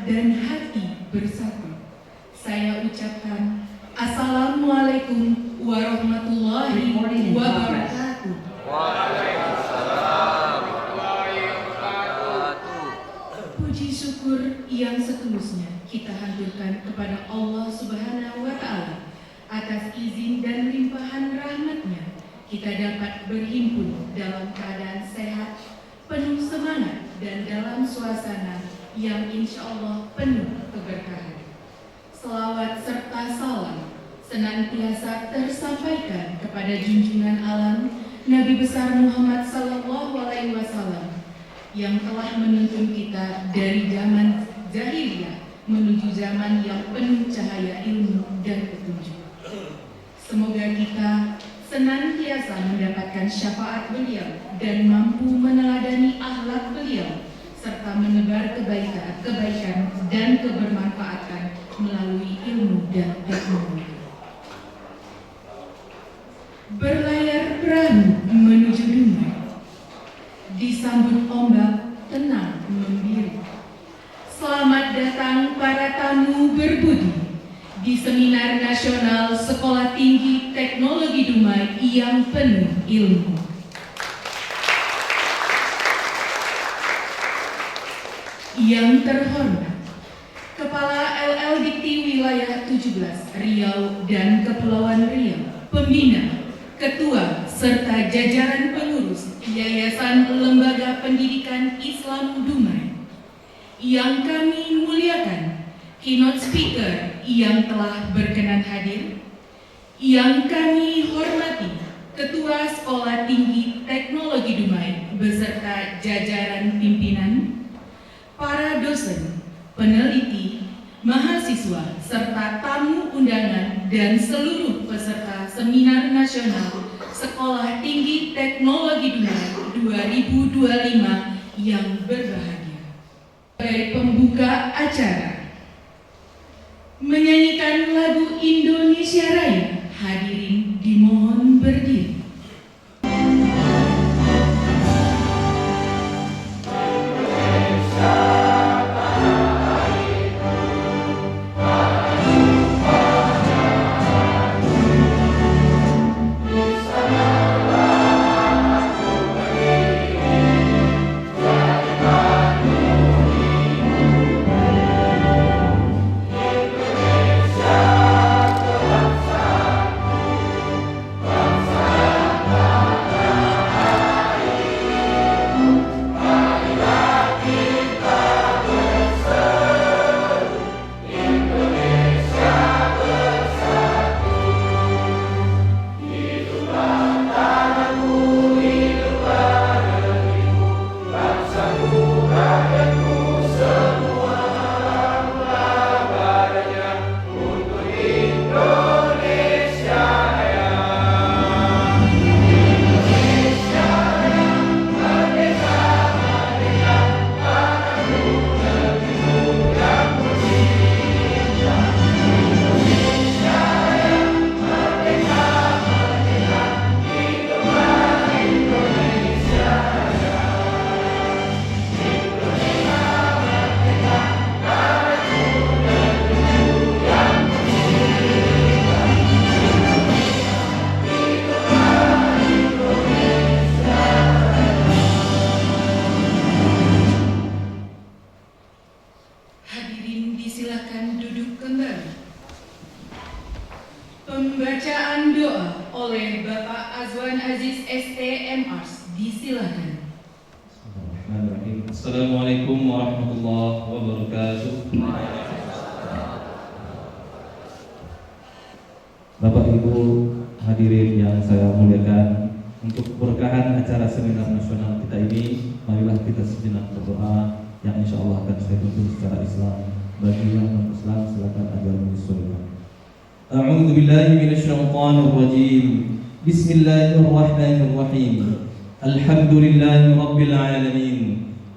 dan hati bersatu. Saya ucapkan Assalamualaikum warahmatullahi wabarakatuh. Waalaikumsalam warahmatullahi wabarakatuh. Puji syukur yang setulusnya kita haturkan kepada Allah Subhanahu wa Ta'ala atas izin dan limpahan rahmat-Nya kita dapat berhimpun dalam keadaan sehat, penuh semangat, dan dalam suasana yang insya Allah penuh keberkahan. Selawat serta salam senantiasa tersampaikan kepada junjungan alam Nabi besar Muhammad Sallallahu Alaihi Wasallam yang telah menuntun kita dari zaman jahiliyah menuju zaman yang penuh cahaya ilmu dan petunjuk. Semoga kita senantiasa mendapatkan syafaat beliau dan mampu meneladani akhlak beliau serta menebar kebaikan dan kebermanfaatan melalui ilmu dan teknologi. Berlayar perahu menuju Dumai, disambut ombak tenang membiru. Selamat datang para tamu berbudi di Seminar Nasional Sekolah Tinggi Teknologi Dumai yang penuh ilmu. Yang terhormat, Kepala LL Dikti Wilayah 17 Riau dan Kepulauan Riau, Pembina, Ketua, serta jajaran pengurus Yayasan Lembaga Pendidikan Islam Dumai. Yang kami muliakan, keynote speaker yang telah berkenan hadir, yang kami hormati Ketua Sekolah Tinggi Teknologi Dumai beserta jajaran pimpinan, para dosen, peneliti, mahasiswa, serta tamu undangan dan seluruh peserta Seminar Nasional Sekolah Tinggi Teknologi Dumai 2025 yang berbahagia. Sebagai pembuka acara, menyanyikan lagu Indonesia Raya, hadirin dimohon berdiri. Pembacaan doa oleh Bapak Azwan Aziz ST.M.Ars, disilakan. Assalamualaikum warahmatullahi wabarakatuh. Bapak Ibu hadirin yang saya muliakan, untuk keberkahan acara seminar nasional kita ini, marilah kita sejenak berdoa yang insya Allah akan saya tuntun secara Islam. Bagi yang non-Islam silakan ajar menyesuaikan. A'udzu billahi minasyaitonir rajim. Bismillahirrahmanirrahim. Alhamdulillahi rabbil alamin.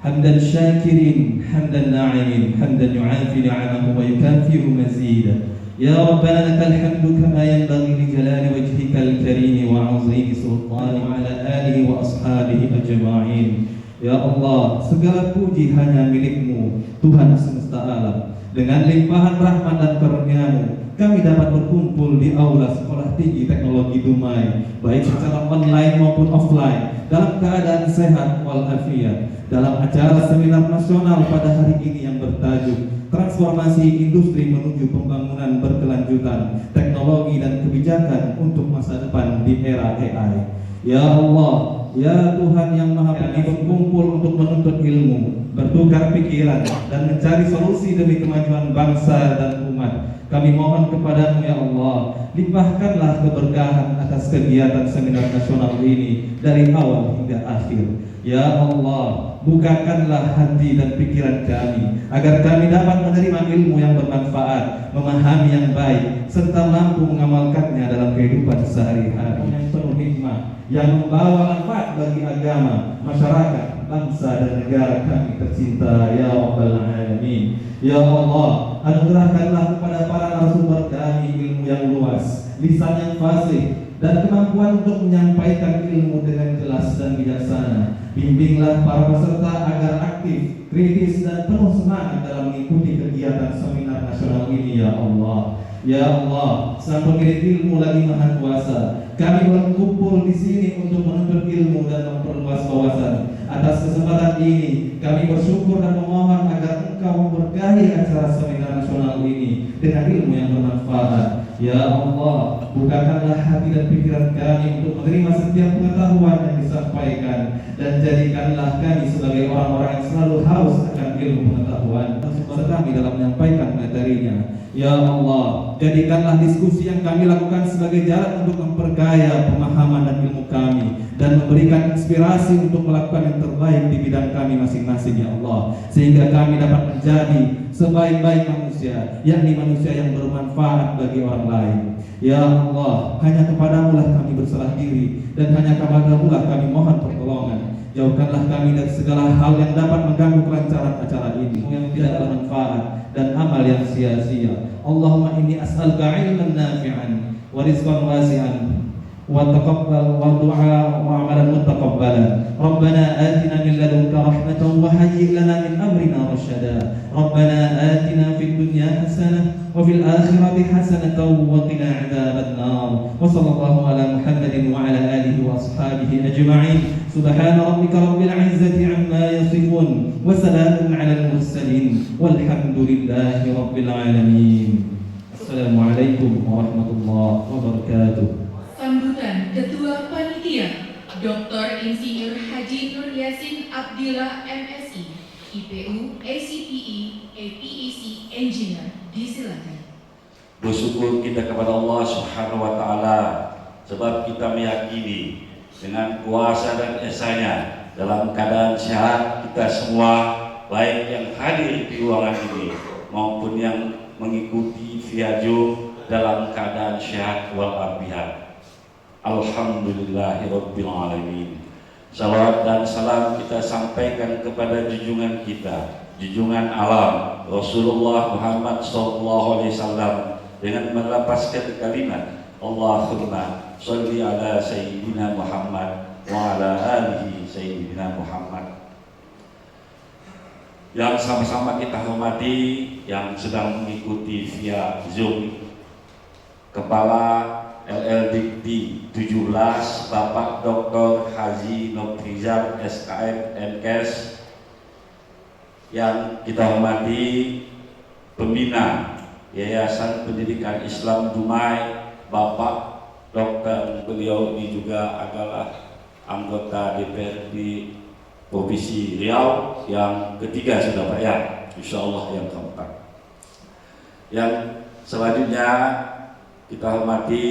Hamdan syakirin, hamdan na'imin, hamdan yu'afi ni'amahu wa yukafiru mazida. Ya Rabbana lakal hamdu kama yanbaghi li jalali wajhikal karim wa 'azimi sultani wa ala alihi wa ashabihi ajma'in. Ya Allah, segala puji hanya milik-Mu, Tuhan semesta semesta alam. Dengan limpahan rahmat dan karunia-Mu, kami dapat berkumpul di aula Sekolah Tinggi Teknologi Dumai, baik secara online maupun offline, dalam keadaan sehat walafiat. Dalam acara seminar nasional pada hari ini yang bertajuk Transformasi Industri Menuju Pembangunan Berkelanjutan, Teknologi dan Kebijakan untuk Masa Depan di Era AI. Ya Allah, ya Tuhan yang Maha Pengasih, berkumpul untuk menuntut ilmu, bertukar pikiran, dan mencari solusi demi kemajuan bangsa dan umat. Kami mohon kepadamu ya Allah, limpahkanlah keberkahan atas kegiatan seminar nasional ini dari awal hingga akhir. Ya Allah, bukakanlah hati dan pikiran kami agar kami dapat menerima ilmu yang bermanfaat, memahami yang baik, serta mampu mengamalkannya dalam kehidupan sehari-hari yang penuh hikmah, yang membawa manfaat bagi agama, masyarakat, bangsa dan negara kami tercinta ya Rabbal Alamin. Ya Allah, anugerahkanlah kepada para narasumber kami ilmu yang luas, lisan yang fasih, dan kemampuan untuk menyampaikan ilmu dengan jelas dan bijaksana. Bimbinglah para peserta agar aktif, kritis, dan penuh semangat dalam mengikuti kegiatan seminar nasional ini ya Allah. Ya Allah, Sang Pemilik ilmu lagi Maha Kuasa, kami berkumpul di sini untuk menuntut ilmu dan memperluas wawasan. Atas kesempatan ini, kami bersyukur dan memohon agar Engkau memberkahi acara seminar nasional ini dengan ilmu yang bermanfaat. Ya Allah, bukakanlah hati dan pikiran kami untuk menerima setiap pengetahuan yang disampaikan, dan jadikanlah kami sebagai orang-orang yang selalu haus akan ilmu pengetahuan serta kami dalam menyampaikan materinya. Ya Allah, jadikanlah diskusi yang kami lakukan sebagai jalan untuk memperkaya pemahaman dan ilmu kami, dan memberikan inspirasi untuk melakukan yang terbaik di bidang kami masing-masing ya Allah, sehingga kami dapat menjadi sebaik-baik manusia, yakni manusia yang bermanfaat bagi orang lain. Ya Allah, hanya kepadamu lah kami berserah diri, dan hanya kepadamu lah kami mohon pertolongan. Jauhkanlah kami dari segala hal yang dapat mengganggu kelancaran acara ini, yang tidak bermanfaat dan amal yang sia-sia. Allahumma inni as'aluka ilman nafi'an wa rizqan wasi'an wa taqabbal wa du'a wa amalan mutaqabbalan. Rabbana atina min ladunka rahmatan wa hayyi' lana min amrina rashada. Rabbana atina fid dunya hasanah wa fil akhirati hasanatan wa qina 'adzaban nar. Wa sallallahu ala Muhammadin wa ala alihi wa ashabihi ajma'in. Subhana rabbika rabbil 'izzati 'amma yasifun wa salamun 'alal mursalin walhamdulillahi rabbil alamin. Assalamualaikum warahmatullahi wabarakatuh. Sambutan Ketua Panitia Dr. Insinyur Haji Nur Yasin Abdillah MSI, IPU, ACPE, APEC Engineer, disilakan. Bersyukur kita kepada Allah Subhanahu wa taala sebab kita meyakini dengan kuasa dan esanya dalam keadaan sehat kita semua, baik yang hadir di ruangan ini maupun yang mengikuti via Zoom dalam keadaan sehat walafiat. Alhamdulillahirabbil alamin. Salawat dan salam kita sampaikan kepada junjungan kita, junjungan alam Rasulullah Muhammad SAW, dengan melapaskan kalimat Allahumma sholli ala sayyidina Muhammad wa ala alihi sayyidina Muhammad. Yang sama-sama kita hormati yang sedang mengikuti via Zoom, Kepala LLDikti 17 Bapak Dr. Haji Nofrizal SKM MKes, yang kita hormati Pembina Yayasan Pendidikan Islam Dumai Bapak Dr. beliau ini juga adalah anggota DPRD Provinsi Riau yang ketiga sudah Pak ya, insya Allah yang keempat. Yang selanjutnya kita hormati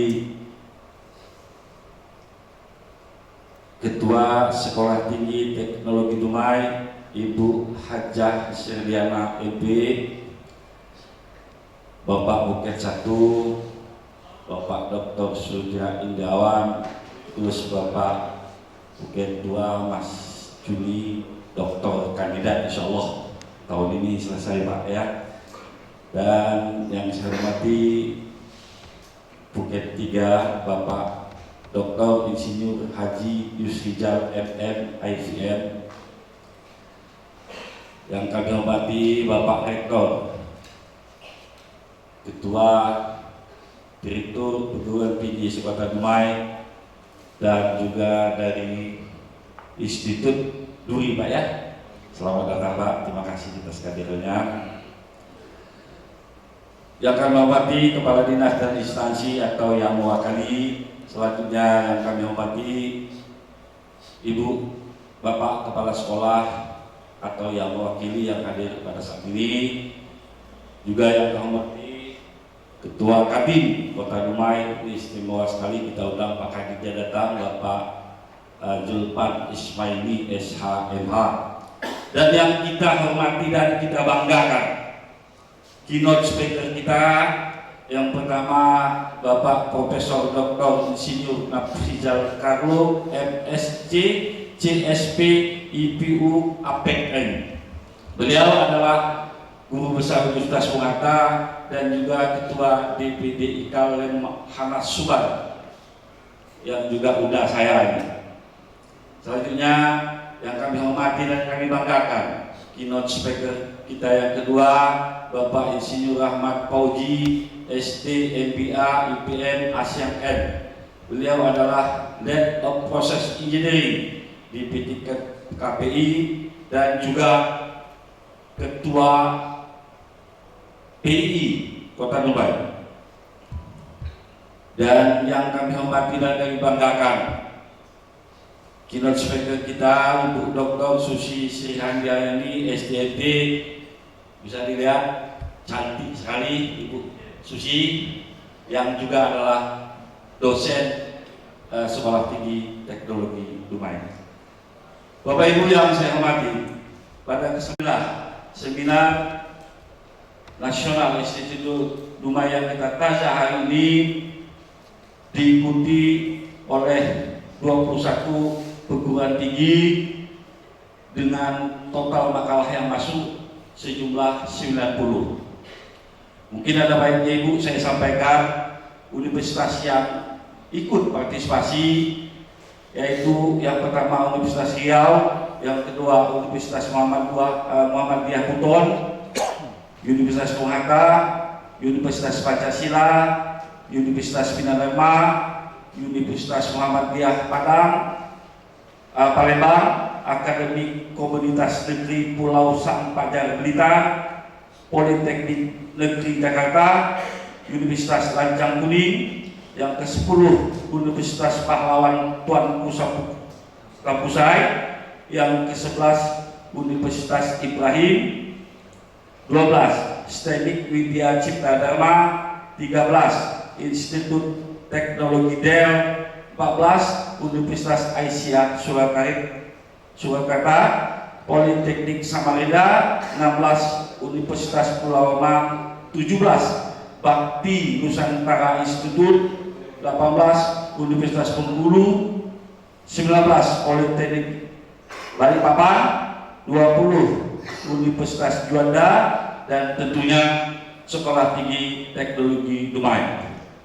Ketua Sekolah Tinggi Teknologi Dumai Ibu Hajah Sirliana EP, Bapak Buket 1, Bapak Dr. Sudra Indawan, terus Bapak Buket 2 Mas Juni, Doktor Kandidat insya Allah tahun ini selesai Pak ya. Dan yang saya hormati Buket 3 Bapak Dr. Insinyur Haji Yusrijal MM IVM, yang kami hormati Bapak Rektor, Ketua Direktur Perguruan Tinggi Kota Dumai, dan juga dari Institut Duri Pak ya. Selamat datang Pak, terima kasih atas kehadirannya. Yang kami hormati Kepala Dinas dan instansi atau yang mewakili, selanjutnya yang kami hormati Ibu Bapak Kepala Sekolah atau yang mewakili yang hadir pada saat ini, juga yang kami hormati Ketua Kadin Kota Dumai. Istimewa sekali kita undang Pak Kadinnya datang, Bapak Julpan Ismaili SHMH. Dan yang kita hormati dan kita banggakan, keynote speaker kita yang pertama Bapak Profesor Dr. Insinyur Nafrizal Karlo MSc CSP IPU APEN. Beliau adalah Guru Besar Universitas Bung Hatta dan juga Ketua DPD IKAL Lemhanas Subang yang juga udah saya ini. Selanjutnya yang kami hormati dan kami banggakan, keynote speaker kita yang kedua Bapak Insinyur Rahmat Pauji ST MBA IPM ASEAN N. Beliau adalah Head of Process Engineering di PT KPI dan juga Ketua PI Kota Dumai. Dan yang kami hormati dan kami banggakan, keynote speaker kita Ibu Dr. Susi Sri Handiayani SDMT. Bisa dilihat cantik sekali Ibu Susi, yang juga adalah dosen Sekolah Tinggi Teknologi Dumai. Bapak Ibu yang saya hormati, pada seminar Nasional Institut Dumai yang kita tazah hari ini diikuti oleh 21 perguruan tinggi dengan total makalah yang masuk sejumlah 90. Mungkin ada baiknya Ibu saya sampaikan universitas yang ikut partisipasi, yaitu yang pertama Universitas Riau, yang kedua Universitas Muhammadiyah Buton, Universitas Bung Hatta, Universitas Pancasila, Universitas Bina Dharma, Universitas Muhammadiyah Padang, Palembang, Akademi Komunitas Negeri Pulau Sampajar Blitar, Politeknik Negeri Jakarta, Universitas Lancang Kuning, yang ke-10 Universitas Pahlawan Tuanku Kampusai, yang ke-11 Universitas Ibrahim, 12 Teknik Widya Cipta Dharma, 13 Institut Teknologi Dell, 14 Universitas Aisyah Surakarta, Politeknik Samarinda, 16 Universitas Pulau Romang, 17 Bakti Nusantara Institut, 18 Universitas Bengkulu, 19 Politeknik Balikpapan, 20 Universitas Juanda, dan tentunya Sekolah Tinggi Teknologi Dumai.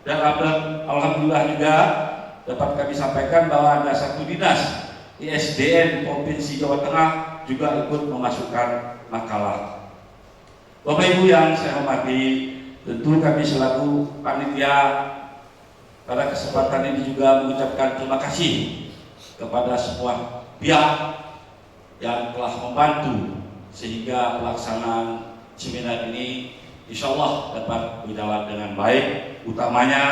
Dan alhamdulillah juga dapat kami sampaikan bahwa ada satu dinas ISDN Provinsi Jawa Tengah juga ikut memasukkan makalah. Bapak Ibu yang saya hormati, tentu kami selaku panitia pada kesempatan ini juga mengucapkan terima kasih kepada semua pihak yang telah membantu sehingga pelaksanaan seminar ini insya Allah dapat berjalan dengan baik. Utamanya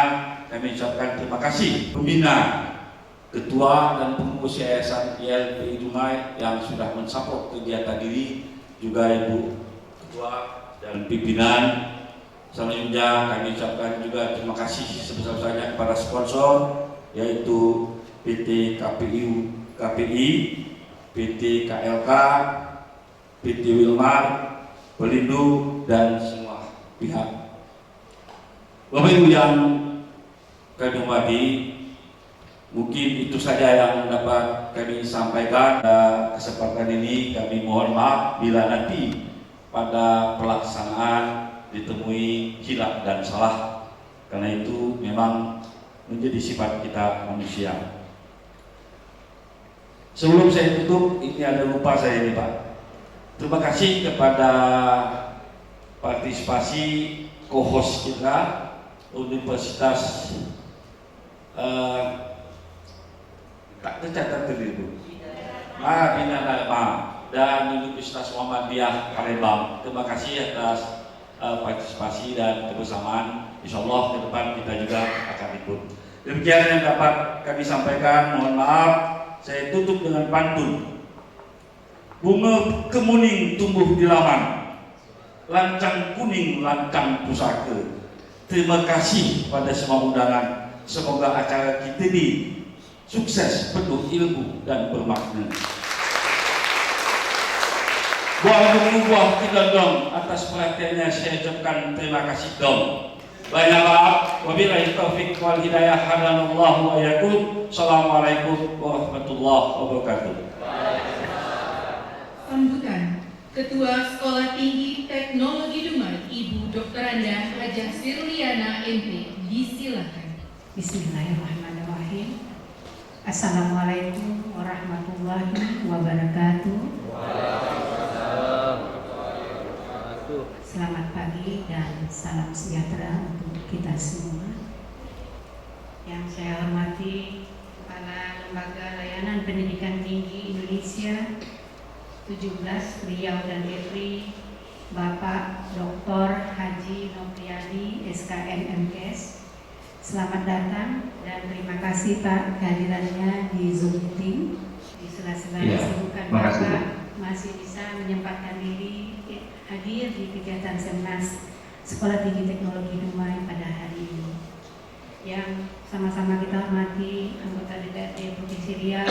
kami ucapkan terima kasih pembina, ketua dan pengurus Yayasan YLPI Dumai yang sudah mensupport kegiatan ini, juga Ibu Ketua dan pimpinan. Selanjutnya kami ucapkan juga terima kasih sebesar-besarnya kepada sponsor, yaitu PT KPI, PT KLK, PT Wilmar, Pelindo, dan semua pihak. Bapak Ibu yang kami hormati, mungkin itu saja yang dapat kami sampaikan. Pada kesempatan ini kami mohon maaf bila nanti pada pelaksanaan ditemui hilaf dan salah, karena itu memang menjadi sifat kita manusia. Sebelum saya tutup, ini ada lupa saya ini Pak. Terima kasih kepada partisipasi co-host kita Universitas tak tercatat dulu Bina Dharma dan Universitas Muhammadiyah Palembang. Terima kasih atas partisipasi dan kebersamaan. Insyaallah ke depan kita juga akan ikut. Demikian yang dapat kami sampaikan. Mohon maaf, saya tutup dengan pantun. Bunga kemuning tumbuh di laman, lancang kuning lancang pusaka. Terima kasih pada semua undangan. Semoga acara kita ini sukses, penuh ilmu dan bermakna. Buah kedondong atas perhatiannya saya ucapkan terima kasih dong. Banyak maaf. Wabillahi taufik wal hidayah. Hadanallahu wa iyyakum. Assalamualaikum warahmatullahi wabarakatuh. Sambutan Ketua Sekolah Tinggi Teknologi Dumai, Ibu Dr. Anda Hajah Sirliana MP, disilakan. Bismillahirrahmanirrahim. Assalamualaikum warahmatullahi wabarakatuh. Selamat pagi dan salam sejahtera untuk kita semua. Yang saya hormati Kepala Lembaga Layanan Pendidikan Tinggi Indonesia 17 Riau dan Kepri, Bapak Dr. Haji Nopriadi SKM MKes. Selamat datang dan terima kasih Pak kehadirannya di Zoom meeting. Di sela-sela kesibukan Bapak masih bisa menyempatkan diri hadir di kegiatan Senmas Sekolah Tinggi Teknologi Dumai pada hari ini. Yang sama-sama kita hormati anggota DPRD Provinsi Riau,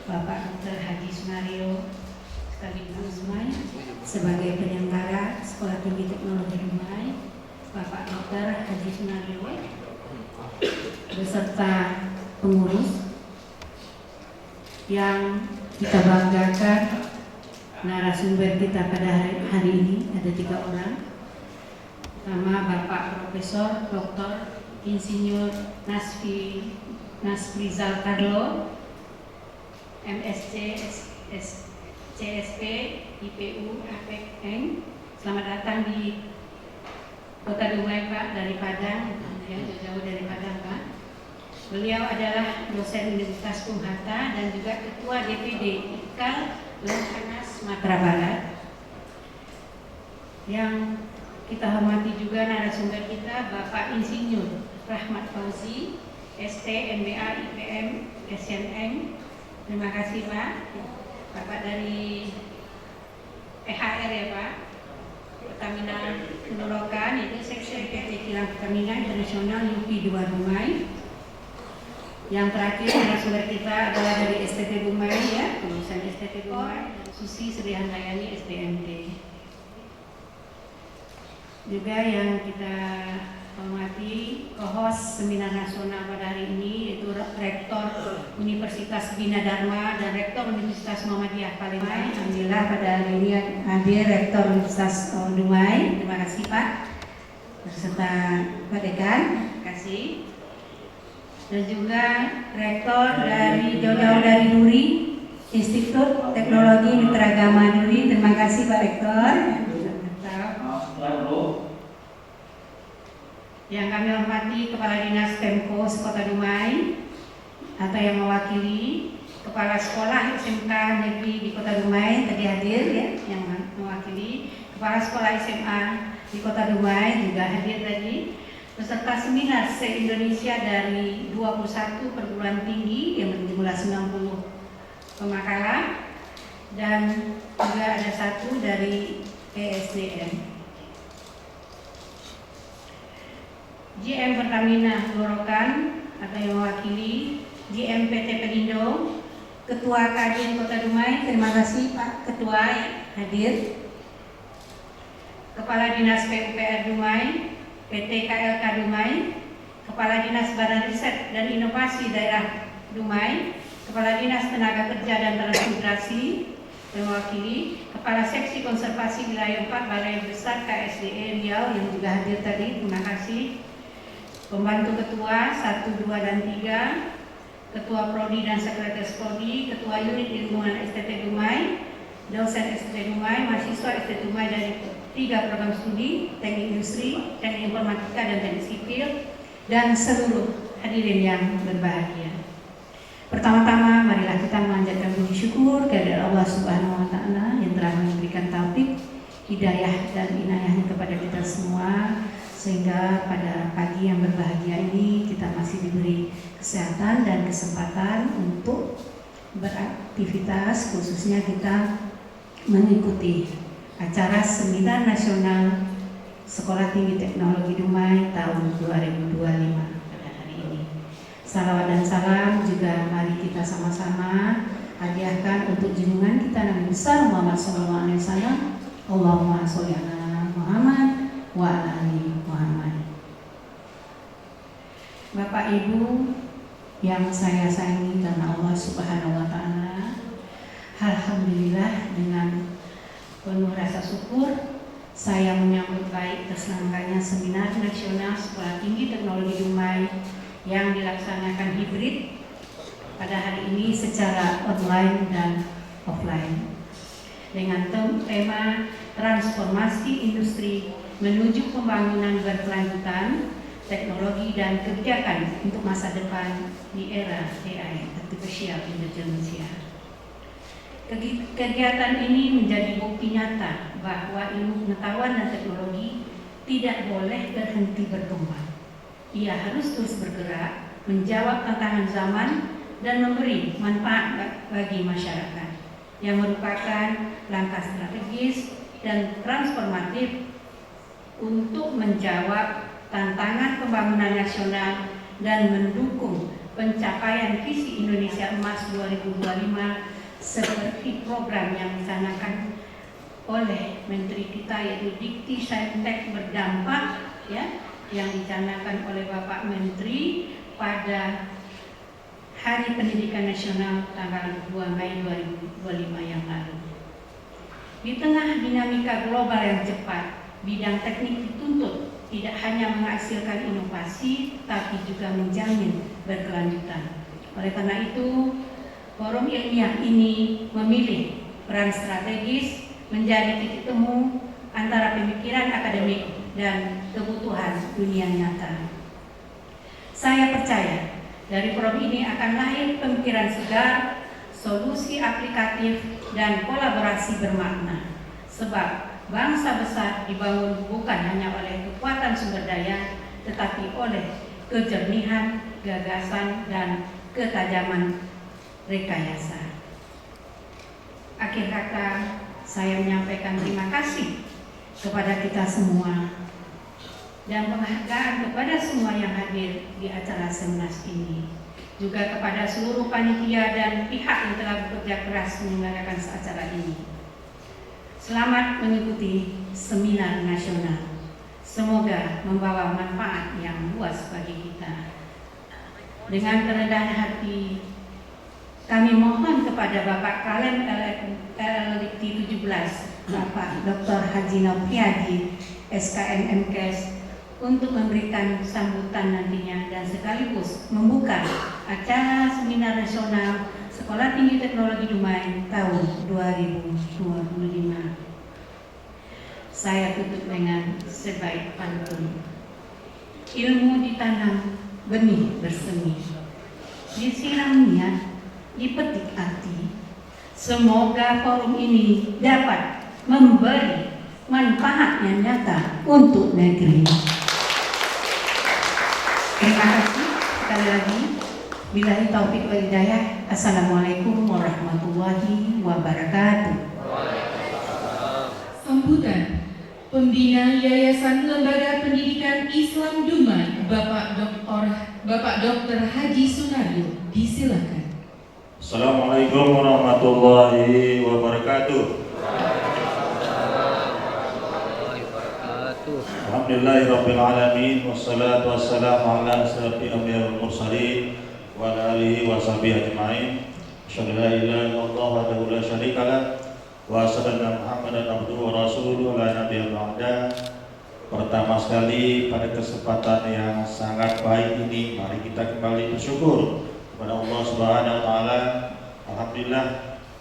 Bapak Dr. Haji Sunario sekaligus Dumai sebagai penyelenggara Sekolah Tinggi Teknologi Dumai, Bapak Dr. Haji Sunario beserta pengurus yang kita banggakan. Narasumber kita pada hari ini ada 3 orang. Pertama Bapak Profesor Dr. Insinyur Nasrizal Carlo, MSc, CSP, IPU, APEN. Selamat datang di Kota Dumai Pak, dari Padang, ya, jauh dari Padang Pak. Beliau adalah dosen Universitas Bung Hatta dan juga Ketua DPD IKAL Lemhanas Sumatera Barat. Yang kita hormati juga narasumber kita Bapak Insinyur Rahmat Fauzi, ST, MBA, IPM, SNM. Terima kasih Pak. Bapak dari PHR ya Pak, Pertamina Nurokan, itu Seksi PT Kilang Pertamina Internasional UP 2 Dumai. Yang terakhir narasumber kita adalah dari STT Dumai ya, lulusan STT Dumai, Susi Sri Handayani SDMT. Juga yang kita hormati co-host seminar nasional pada hari ini yaitu Rektor Universitas Bina Dharma dan Rektor Universitas Muhammadiyah Palembang. Alhamdulillah pada hari ini hadir Rektor Universitas Dumai. Terima kasih Pak, beserta Pak Dekan. Terima kasih. Dan juga Rektor dari jauh-jauh dari Duri, Institut Teknologi Mitra Agama Duri. Terima kasih Pak Rektor. Yang kami hormati Kepala Dinas Pemko Kota Dumai atau yang mewakili Kepala Sekolah SMK Negeri di Kota Dumai tadi hadir ya, yang mewakili Kepala Sekolah SMA di Kota Dumai juga hadir tadi. Peserta seminar se-Indonesia dari 21 perguruan tinggi yang berjumlah 90 pemakaran dan juga ada 1 dari ESDM. GM Pertamina Nurokan atau yang mewakili GM PT Pelindo, Ketua Kadin Kota Dumai, terima kasih Pak Ketua hadir. Kepala Dinas PUPR Dumai, PT KLK Dumai, Kepala Dinas Badan Riset dan Inovasi Daerah Dumai, Kepala Dinas Tenaga Kerja dan Transmigrasi, mewakili Kepala Seksi Konservasi Wilayah 4 Balai Besar KSDE Riau yang juga hadir tadi, terima kasih. Pembantu Ketua 1, 2, dan 3, Ketua Prodi dan Sekretaris Prodi, Ketua Unit Lingkungan STT Dumai, dosen SD Dumai, mahasiswa SD Dumai dari 3 program studi, teknik industri, teknik informatika, dan teknik sipil, dan seluruh hadirin yang berbahagia. Pertama-tama, marilah kita memanjatkan puji syukur kepada Allah Subhanahu wa Ta'ala yang telah memberikan taufik, hidayah, dan inayahnya kepada kita semua, sehingga pada pagi yang berbahagia ini kita masih diberi kesehatan dan kesempatan untuk beraktivitas, khususnya kita mengikuti acara Seminar Nasional Sekolah Tinggi Teknologi Dumai tahun 2025 pada hari ini. Salawat dan salam juga mari kita sama-sama hadiahkan untuk junjungan kita Nabi besar Muhammad SAW. Allahumma sholli ala Muhammad wa ala ali Muhammad. Bapak Ibu yang saya sayangi karena Allah Subhanahu wa Ta'ala, alhamdulillah dengan penuh rasa syukur saya menyambut baik terselenggaranya Seminar Nasional Sekolah Tinggi Teknologi Dumai yang dilaksanakan hibrid pada hari ini secara online dan offline dengan tema transformasi industri menuju pembangunan berkelanjutan, teknologi dan kebijakan untuk masa depan di era AI (Artificial Intelligence). Kegiatan ini menjadi bukti nyata bahwa ilmu pengetahuan dan teknologi tidak boleh berhenti berkembang. Ia harus terus bergerak, menjawab tantangan zaman, dan memberi manfaat bagi masyarakat, yang merupakan langkah strategis dan transformatif untuk menjawab tantangan pembangunan nasional dan mendukung pencapaian visi Indonesia Emas 2025 seperti program yang dicanangkan oleh Menteri kita yaitu Dikti Saintek Berdampak, ya, yang dicanangkan oleh Bapak Menteri pada Hari Pendidikan Nasional tanggal 2 Mei 2025 yang lalu. Di tengah dinamika global yang cepat, bidang teknik dituntut tidak hanya menghasilkan inovasi, tapi juga menjamin berkelanjutan. Oleh karena itu, forum ilmiah ini memilih peran strategis menjadi titik temu antara pemikiran akademik dan kebutuhan dunia nyata. Saya percaya dari forum ini akan lahir pemikiran segar, solusi aplikatif, dan kolaborasi bermakna. Sebab bangsa besar dibangun bukan hanya oleh kekuatan sumber daya, tetapi oleh kejernihan, gagasan, dan ketajaman rekayasa. Akhir kata, saya menyampaikan terima kasih kepada kita semua dan penghargaan kepada semua yang hadir di acara seminar ini, juga kepada seluruh panitia dan pihak yang telah bekerja keras menyelenggarakan acara ini. Selamat mengikuti seminar nasional. Semoga membawa manfaat yang luas bagi kita. Dengan kerendahan hati, kami mohon kepada Bapak Kalem LLT 17, Bapak Dr. Haji Noviadi, SKM MKes, untuk memberikan sambutan nantinya dan sekaligus membuka acara Seminar Nasional Sekolah Tinggi Teknologi Dumai tahun 2025. Saya tutup dengan sebaik pantun. Ilmu ditanam, benih bersemi. Disiram niat, dipetik arti. Semoga forum ini dapat memberi manfaat yang nyata untuk negeri. Terima kasih sekali lagi. Billahi taufiq wal hidayah. Assalamualaikum warahmatullahi wabarakatuh. Sambutan Pembina Yayasan Lembaga Pendidikan Islam Dumai, Bapak Dr. Haji Sunaryo, disilakan. Assalamualaikum warahmatullahi wabarakatuh. Alhamdulillahirabbil alamin wassalatu wassalamu ala asyrafil anbiya'i wal mursalin wa ala alihi wa sahbihi ajma'in. Asyhadu an la ilaha illallah wahdahu la syarika lah wa asyhadu anna Muhammadan abduhu wa rasuluhu la nabiyya ba'da. Pertama sekali pada kesempatan yang sangat baik ini, mari kita kembali bersyukur kepada Allah Subhanahu wa taala. Alhamdulillah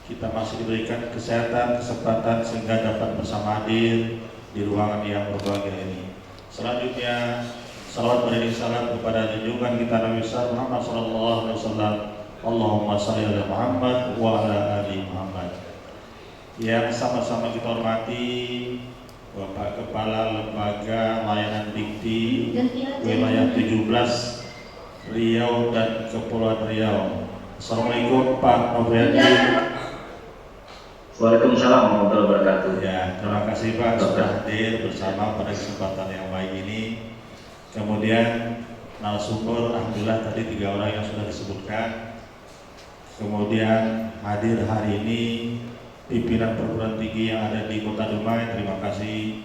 kita masih diberikan kesehatan, kesempatan sehingga dapat bersama hadir di ruangan yang berbahagia ini. Selanjutnya, salawat beriring salam kepada junjungan kita Nabi besar Muhammad sallallahu alaihi wasallam. Allahumma shalli ala Muhammad wa ala ali Muhammad. Yang sama-sama kita hormati Bapak Kepala Lembaga Layanan Dikti Wilayah 17 Riau dan Kepulauan Riau. Assalamualaikum Pak Noviadi. Waalaikumsalam warahmatullahi wabarakatuh. Ya, terima kasih Pak sudah hadir bersama pada kesempatan yang baik ini. Kemudian narasumber, alhamdulillah tadi 3 orang yang sudah disebutkan. Kemudian hadir hari ini pimpinan perguruan tinggi yang ada di Kota Dumai. Terima kasih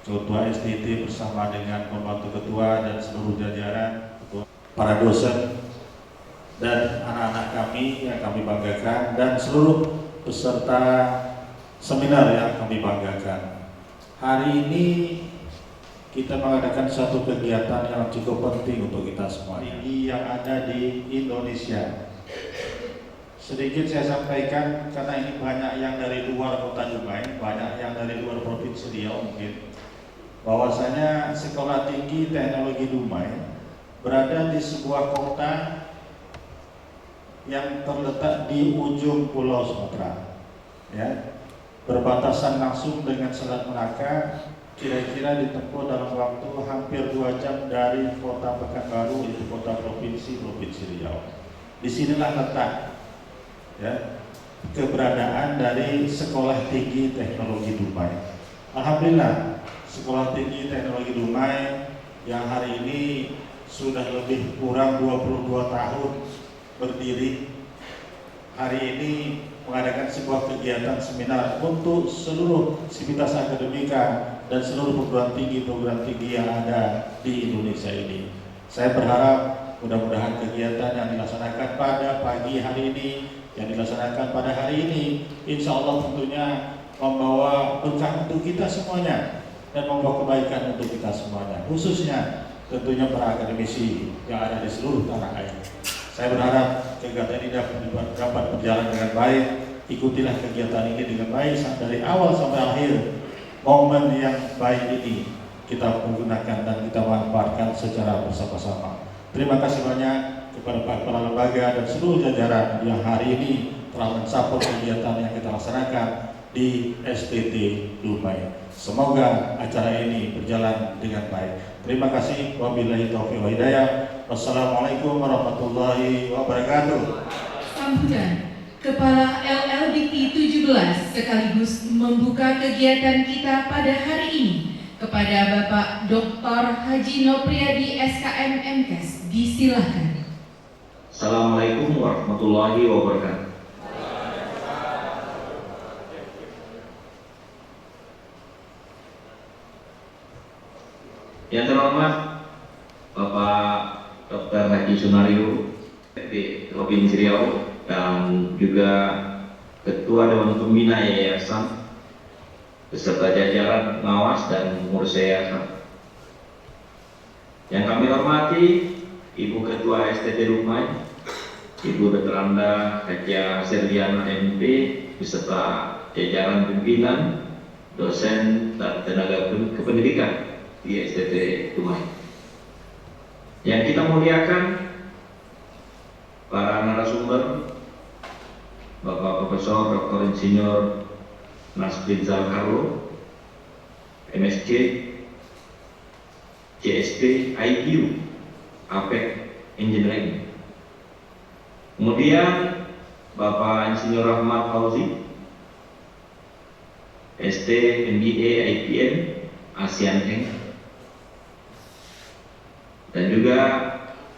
Ketua STT bersama dengan pembantu ketua dan seluruh jajaran, para dosen dan anak-anak kami yang kami banggakan, dan seluruh peserta seminar yang kami banggakan. Hari ini kita mengadakan satu kegiatan yang cukup penting untuk kita semua ini yang ada di Indonesia. Sedikit saya sampaikan karena ini banyak yang dari luar Kota Dumai, banyak yang dari luar Provinsi Riau mungkin, bahwasanya Sekolah Tinggi Teknologi Dumai berada di sebuah kota yang terletak di ujung Pulau Sumatera, ya, berbatasan langsung dengan Selat Melaka, kira-kira ditempuh dalam waktu hampir 2 jam dari Kota Pekanbaru, ibu kota Provinsi Riau. Disinilah letak, ya, keberadaan dari Sekolah Tinggi Teknologi Dumai. Alhamdulillah, Sekolah Tinggi Teknologi Dumai yang hari ini sudah lebih kurang 22 tahun berdiri, hari ini mengadakan sebuah kegiatan seminar untuk seluruh sivitas akademika dan seluruh perguruan tinggi yang ada di Indonesia ini. Saya berharap mudah-mudahan kegiatan yang dilaksanakan pada pagi hari ini, yang dilaksanakan pada hari ini, insya Allah tentunya membawa berkah untuk kita semuanya dan membawa kebaikan untuk kita semuanya, khususnya tentunya para akademisi yang ada di seluruh tanah air. Saya berharap kegiatan ini dapat berjalan dengan baik. Ikutilah kegiatan ini dengan baik dari awal sampai akhir. Momen yang baik ini kita menggunakan dan kita manfaatkan secara bersama-sama. Terima kasih banyak kepada Pak Kepala Lembaga dan seluruh jajaran yang hari ini telah mensupport kegiatan yang kita laksanakan di STT Dumai. Semoga acara ini berjalan dengan baik. Terima kasih. Wabillahi taufiq wal hidayah. Wassalamualaikum warahmatullahi wabarakatuh. Sambutan Kepala LL Dikti 17 sekaligus membuka kegiatan kita pada hari ini kepada Bapak Dr. Haji Nopriadi SKM MKes. Disilahkan. Assalamualaikum warahmatullahi wabarakatuh. Yang terhormat Bapak Dr. Haji Sunario di Provinsi Riau dan juga Ketua Dewan Pembina Yayasan beserta jajaran pengawas dan pengurus yayasan. Yang kami hormati Ibu Ketua STT Dumai, Ibu Dr. Anda Haja Serliana MP beserta jajaran pimpinan, dosen dan tenaga kependidikan di STT Dumai. Yang kita muliakan para narasumber, Bapak Profesor Dr. Insinyur Nasrin Zalkarlo, MSc, CSP, IQ, APEC, Engineering. Kemudian Bapak Insinyur Rahmat Fauzi, ST, MBA, IPN, ASEAN Eng. Dan juga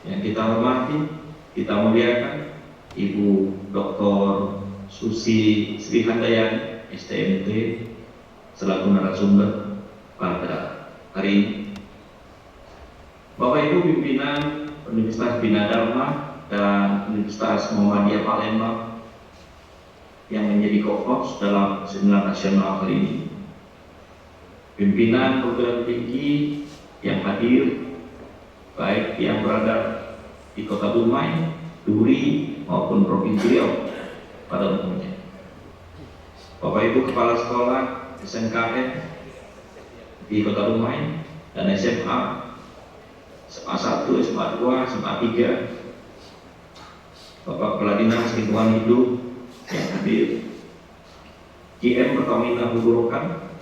yang kita hormati, kita muliakan Ibu Dr. Susi Srihandayani, STMT, selaku narasumber pada hari ini. Bapak Ibu pimpinan Universitas Bina Dharma dan Universitas Muhammadiyah Palembang yang menjadi co-host dalam seminar nasional kali ini, pimpinan perguruan tinggi yang hadir, baik yang berada di Kota Dumai, Duri maupun Provinsi Riau pada umumnya. Bapak Ibu Kepala Sekolah SMKN di Kota Dumai dan SMA 1, SMA 2, SMA 3, Bapak Kepala Dinas Lingkungan Hidup yang hadir, GM Pertamina Hulurokan,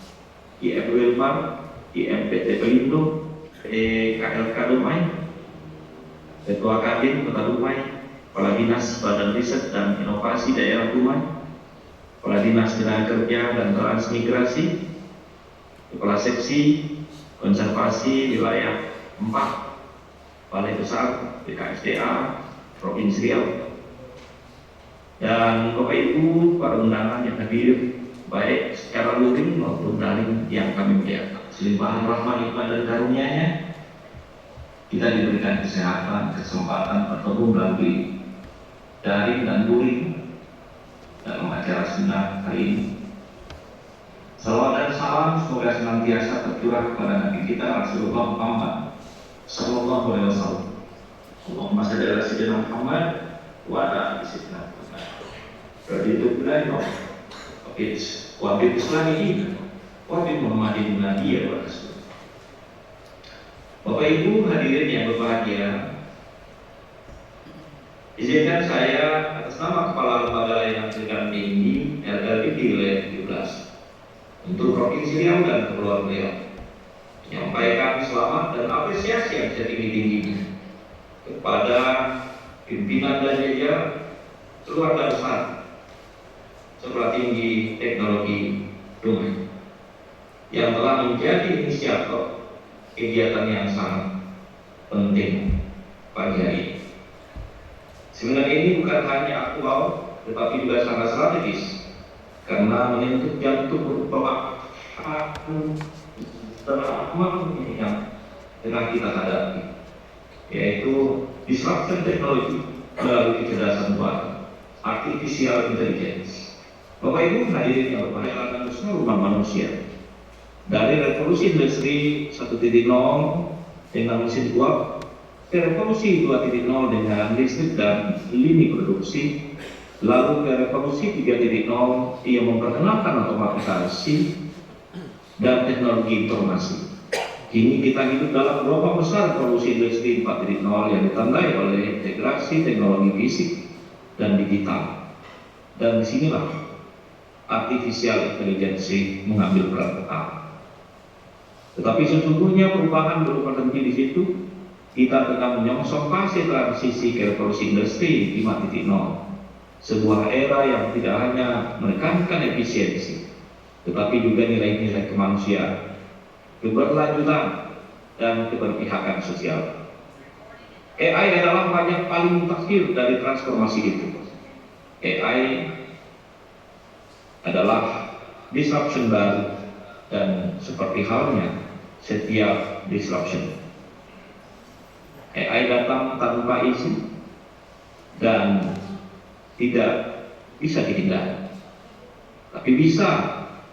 GM Wilmar, GM PT Pelindo, KLK Dumai, Ketua Kadin Kota Dumai, Kepala Dinas Badan Riset dan Inovasi Daerah Dumai, Kepala Dinas Tenaga Kerja dan Transmigrasi, Kepala Seksi Konservasi Wilayah 4, Balai Besar BKSDA Provinsi Riau, dan Bapak Ibu para undangan yang hadir baik secara luring maupun daring yang kami muliakan. Selimpahan rahmat nikmat dan karunia-Nya kita diberikan kesehatan, kesempatan bertemu melalui daring dan luring dalam acara sunnah hari ini. Salawat dan salam semoga senantiasa tercurah kepada Nabi kita Rasulullah Muhammad Sallallahu Alaihi Wasallam. Allahumma shalli ala sayyidina Muhammad wa ala ali sayyidina Muhammad. Raditu billahi wa bil Islam ini wa bil Muhammadin nabiyya wa rasul. Bapak Ibu hadirin yang berbahagia, izinkan saya atas nama Kepala Lembaga Layanan Pendidikan Tinggi LLPD wilayah 17 untuk Provinsi Riau dan Kepulauan Riau menyampaikan selamat dan apresiasi yang setinggi-tingginya kepada pimpinan dan jajaran keluarga besar Sekolah Tinggi Teknologi Dumai yang telah menjadi inisiator kegiatan yang sangat penting pagi hari ini. Seminar ini bukan hanya aktual, tetapi juga sangat strategis karena menyentuh jantung perkembangan yang tengah kita hadapi, yaitu disruption teknologi melalui kecerdasan buatan, artificial intelligence. Bapak Ibu hadirin yang berbahagia, seluruh manusia dari revolusi industri 1.0 dengan mesin uap ke revolusi 2.0 dengan listrik dan lini produksi, lalu ke revolusi 3.0 yang memperkenalkan otomatisasi dan teknologi informasi. Kini kita hidup dalam gelombang besar revolusi industri 4.0 yang ditandai oleh integrasi teknologi fisik dan digital. Dan disinilah artificial intelligence mengambil peran utama. Tetapi sesungguhnya perubahan belum berhenti di situ. Kita tengah menyongsong fase transisi ke revolusi industri 5.0, sebuah era yang tidak hanya menekankan efisiensi, tetapi juga nilai-nilai kemanusiaan, keberlanjutan, dan keberpihakan sosial. AI adalah banyak paling mutakhir dari transformasi itu. AI adalah disruption baru, dan seperti halnya setiap disruption, AI datang tanpa izin dan tidak bisa dihindari, tapi bisa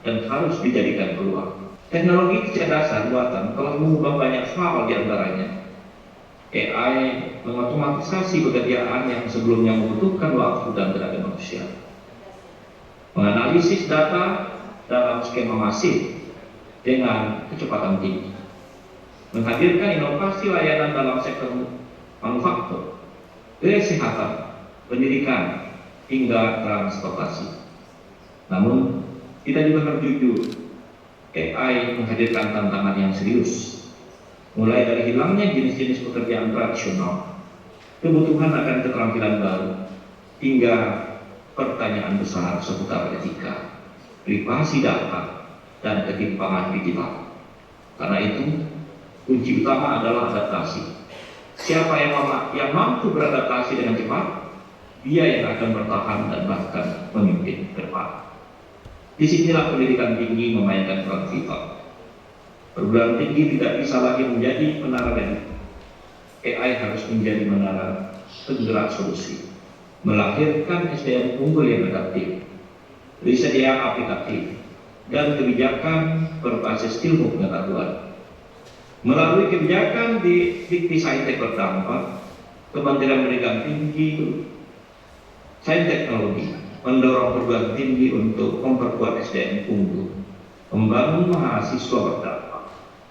dan harus dijadikan peluang. Teknologi kecerdasan buatan telah mengubah banyak hal, di antaranya AI mengotomatisasi pekerjaan yang sebelumnya membutuhkan waktu dan tenaga manusia, menganalisis data dalam skema masif dengan kecepatan tinggi, menghadirkan inovasi layanan dalam sektor manufaktur, kesehatan, pendidikan, hingga transportasi. Namun, kita juga harus jujur, AI menghadirkan tantangan yang serius, mulai dari hilangnya jenis-jenis pekerjaan tradisional, kebutuhan akan keterampilan baru, hingga pertanyaan besar seputar etika, privasi data, dan ketimpangan digital. Karena itu, kunci utama adalah adaptasi. Siapa yang mampu beradaptasi dengan cepat, dia yang akan bertahan dan bahkan memimpin ke depan. Disinilah pendidikan tinggi memainkan peran vital. Perguruan tinggi tidak bisa lagi menjadi menara dan AI harus menjadi menara penggerak solusi, melahirkan SDM unggul yang adaptif, riset yang aplikatif, dan kebijakan berbasis ilmu pengetahuan. Melalui kebijakan di Saintek berdampak, Kementerian Pendidikan Tinggi, Sains Teknologi, mendorong perguruan tinggi untuk memperkuat SDM unggul, membangun mahasiswa berdampak,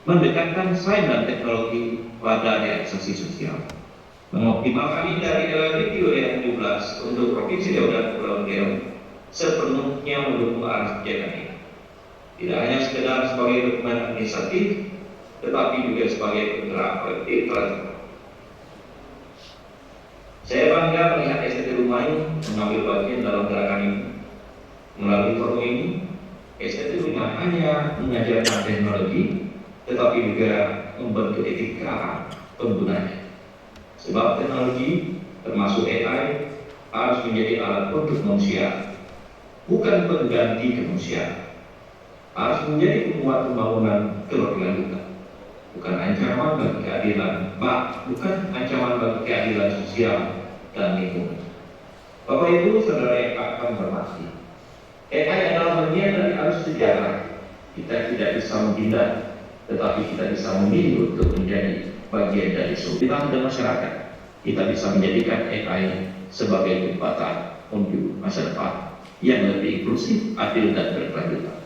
mendekatkan sains dan teknologi pada realisasi sosial, mengoptimalkan dari LLDQ yang 17 untuk Provinsi Riau dan Pulau Riau sepenuhnya mendukung arah kebijakan ini. Tidak hanya sekedar sebagai dokumen administratif, tetapi juga sebagai penggerak kolektif transformasi. Saya bangga melihat STT Rumai mengambil bagian dalam gerakan ini. Melalui forum ini, STT Rumai hanya mengajarkan teknologi, tetapi juga membentuk etika penggunanya. Sebab teknologi, termasuk AI, harus menjadi alat untuk manusia, bukan pengganti kemanusiaan. Harus menjadi penguat pembangunan keberlanjutan, bukan ancaman bagi keadilan, bukan ancaman bagi keadilan sosial dan lingkungan. Bapak Ibu saudara yang akan hormati, AI adalah bagian dari arus sejarah. Kita tidak bisa menghindar, tetapi kita bisa memilih untuk menjadi bagian dari solusi dan masyarakat. Kita bisa menjadikan AI sebagai jembatan menuju masa depan yang lebih inklusif, adil dan berkelanjutan.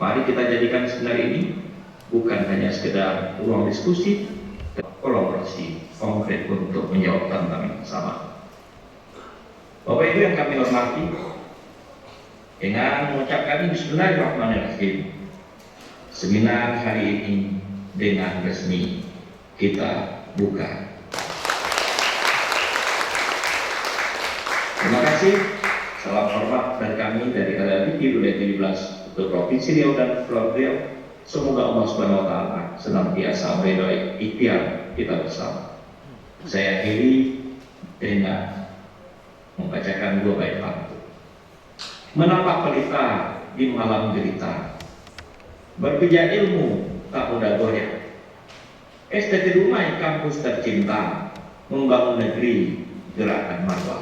Mari kita jadikan seminar ini bukan hanya sekedar ruang diskusi, tetapi kolaborasi konkret untuk menjawab tantangan bersama. Bapak Ibu yang kami hormati, dengan mengucapkan Bismillahirrahmanirrahim, seminar hari ini dengan resmi kita buka. Terima kasih. Salam hormat dari kami dari LLDQ 17 untuk Provinsi Riau dan Pulau Riau. Semoga Allah Subhanahu wa Ta'ala senantiasa meridhoi ikhtiar kita bersama. Saya akhiri dengan membacakan 2 bait pantun. Menapa pelita di malam derita, berbija ilmu tak mudah goyah. STT Rumai kampus tercinta, membangun negeri gerakan marwah.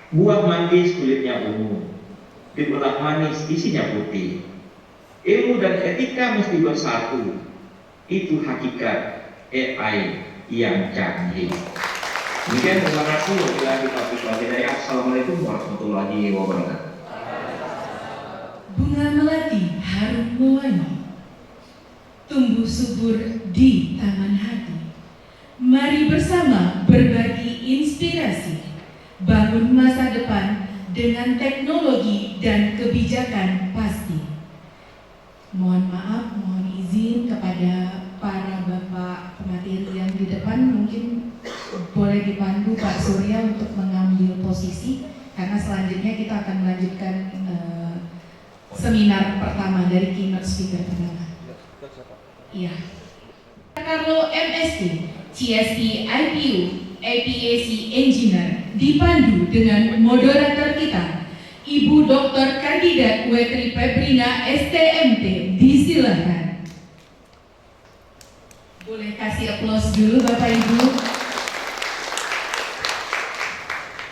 Buah manggis kulitnya ungu, dibelah manis isinya putih. Ilmu dan etika mesti bersatu, itu hakikat AI yang canggih. Demikian, terima kasih. Wabillahi taufiq wal hidayah. Assalamualaikum warahmatullahi wabarakatuh. Bunga melati harum mewangi, tumbuh subur di taman hati. Mari bersama berbagi inspirasi, bangun masa depan dengan teknologi dan kebijakan pasti. Mohon maaf, mohon izin kepada para bapak pemateri yang di depan, mungkin boleh dipandu Pak Surya untuk mengambil posisi, karena selanjutnya kita akan melanjutkan seminar pertama dari keynote speaker pertama. Iya. Carlo MSc, CSP IPU, APAC Engineer, dipandu dengan moderator kita, Ibu Dr. Kandidat Wetri Febrina STMT. Disilakan. Boleh kasih aplaus dulu Bapak Ibu.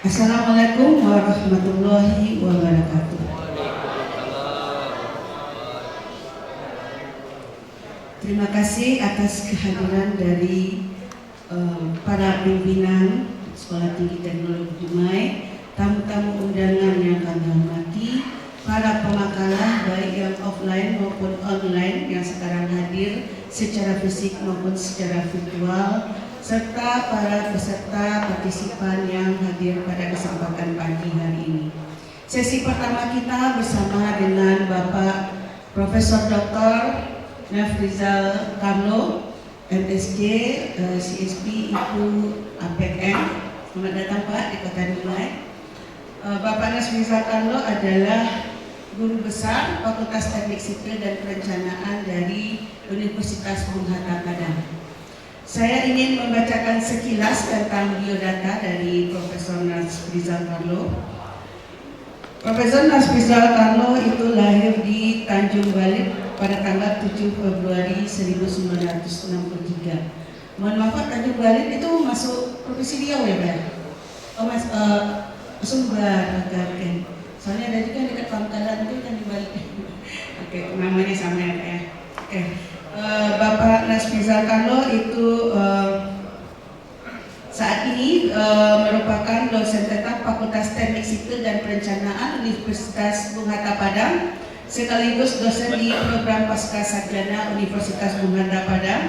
Assalamualaikum warahmatullahi wabarakatuh. Terima kasih atas kehadiran dari para pimpinan Sekolah Tinggi Teknologi Dumai, tamu-tamu undangan yang kami hormati, para pemakalah baik yang offline maupun online yang sekarang hadir secara fisik maupun secara virtual, serta para peserta partisipan yang hadir pada kesempatan pagi hari ini. Sesi pertama kita bersama dengan Bapak Profesor Dr. Nafrizal Carlo, MSc, CSP, IPU, APM. Selamat datang Pak di Kota Dumai. Bapak Nafrizal Carlo adalah Guru Besar Fakultas Teknik Sipil dan Perencanaan dari Universitas Bung Hatta Padang. Saya ingin membacakan sekilas tentang biodata dari Profesor Nafrizal Carlo. Profesor Nafrizal Carlo itu lahir di Tanjung Balip pada tanggal 7 Februari 1963. Mohon maaf Pak, Tanjung Balip itu masuk Provinsi Riau ya Pak? Oh Mas, Sumbar, oke. Soalnya ada juga dekat Pangkalan itu kan di Bali. Oke, namanya sama ya Pak ya. Oke. Bapak Nafrizal Carlo itu saat ini merupakan dosen tetap Fakultas Teknik Sipil dan Perencanaan Universitas Bung Hatta Padang, sekaligus dosen di program Pasca Sarjana Universitas Bung Hatta Padang.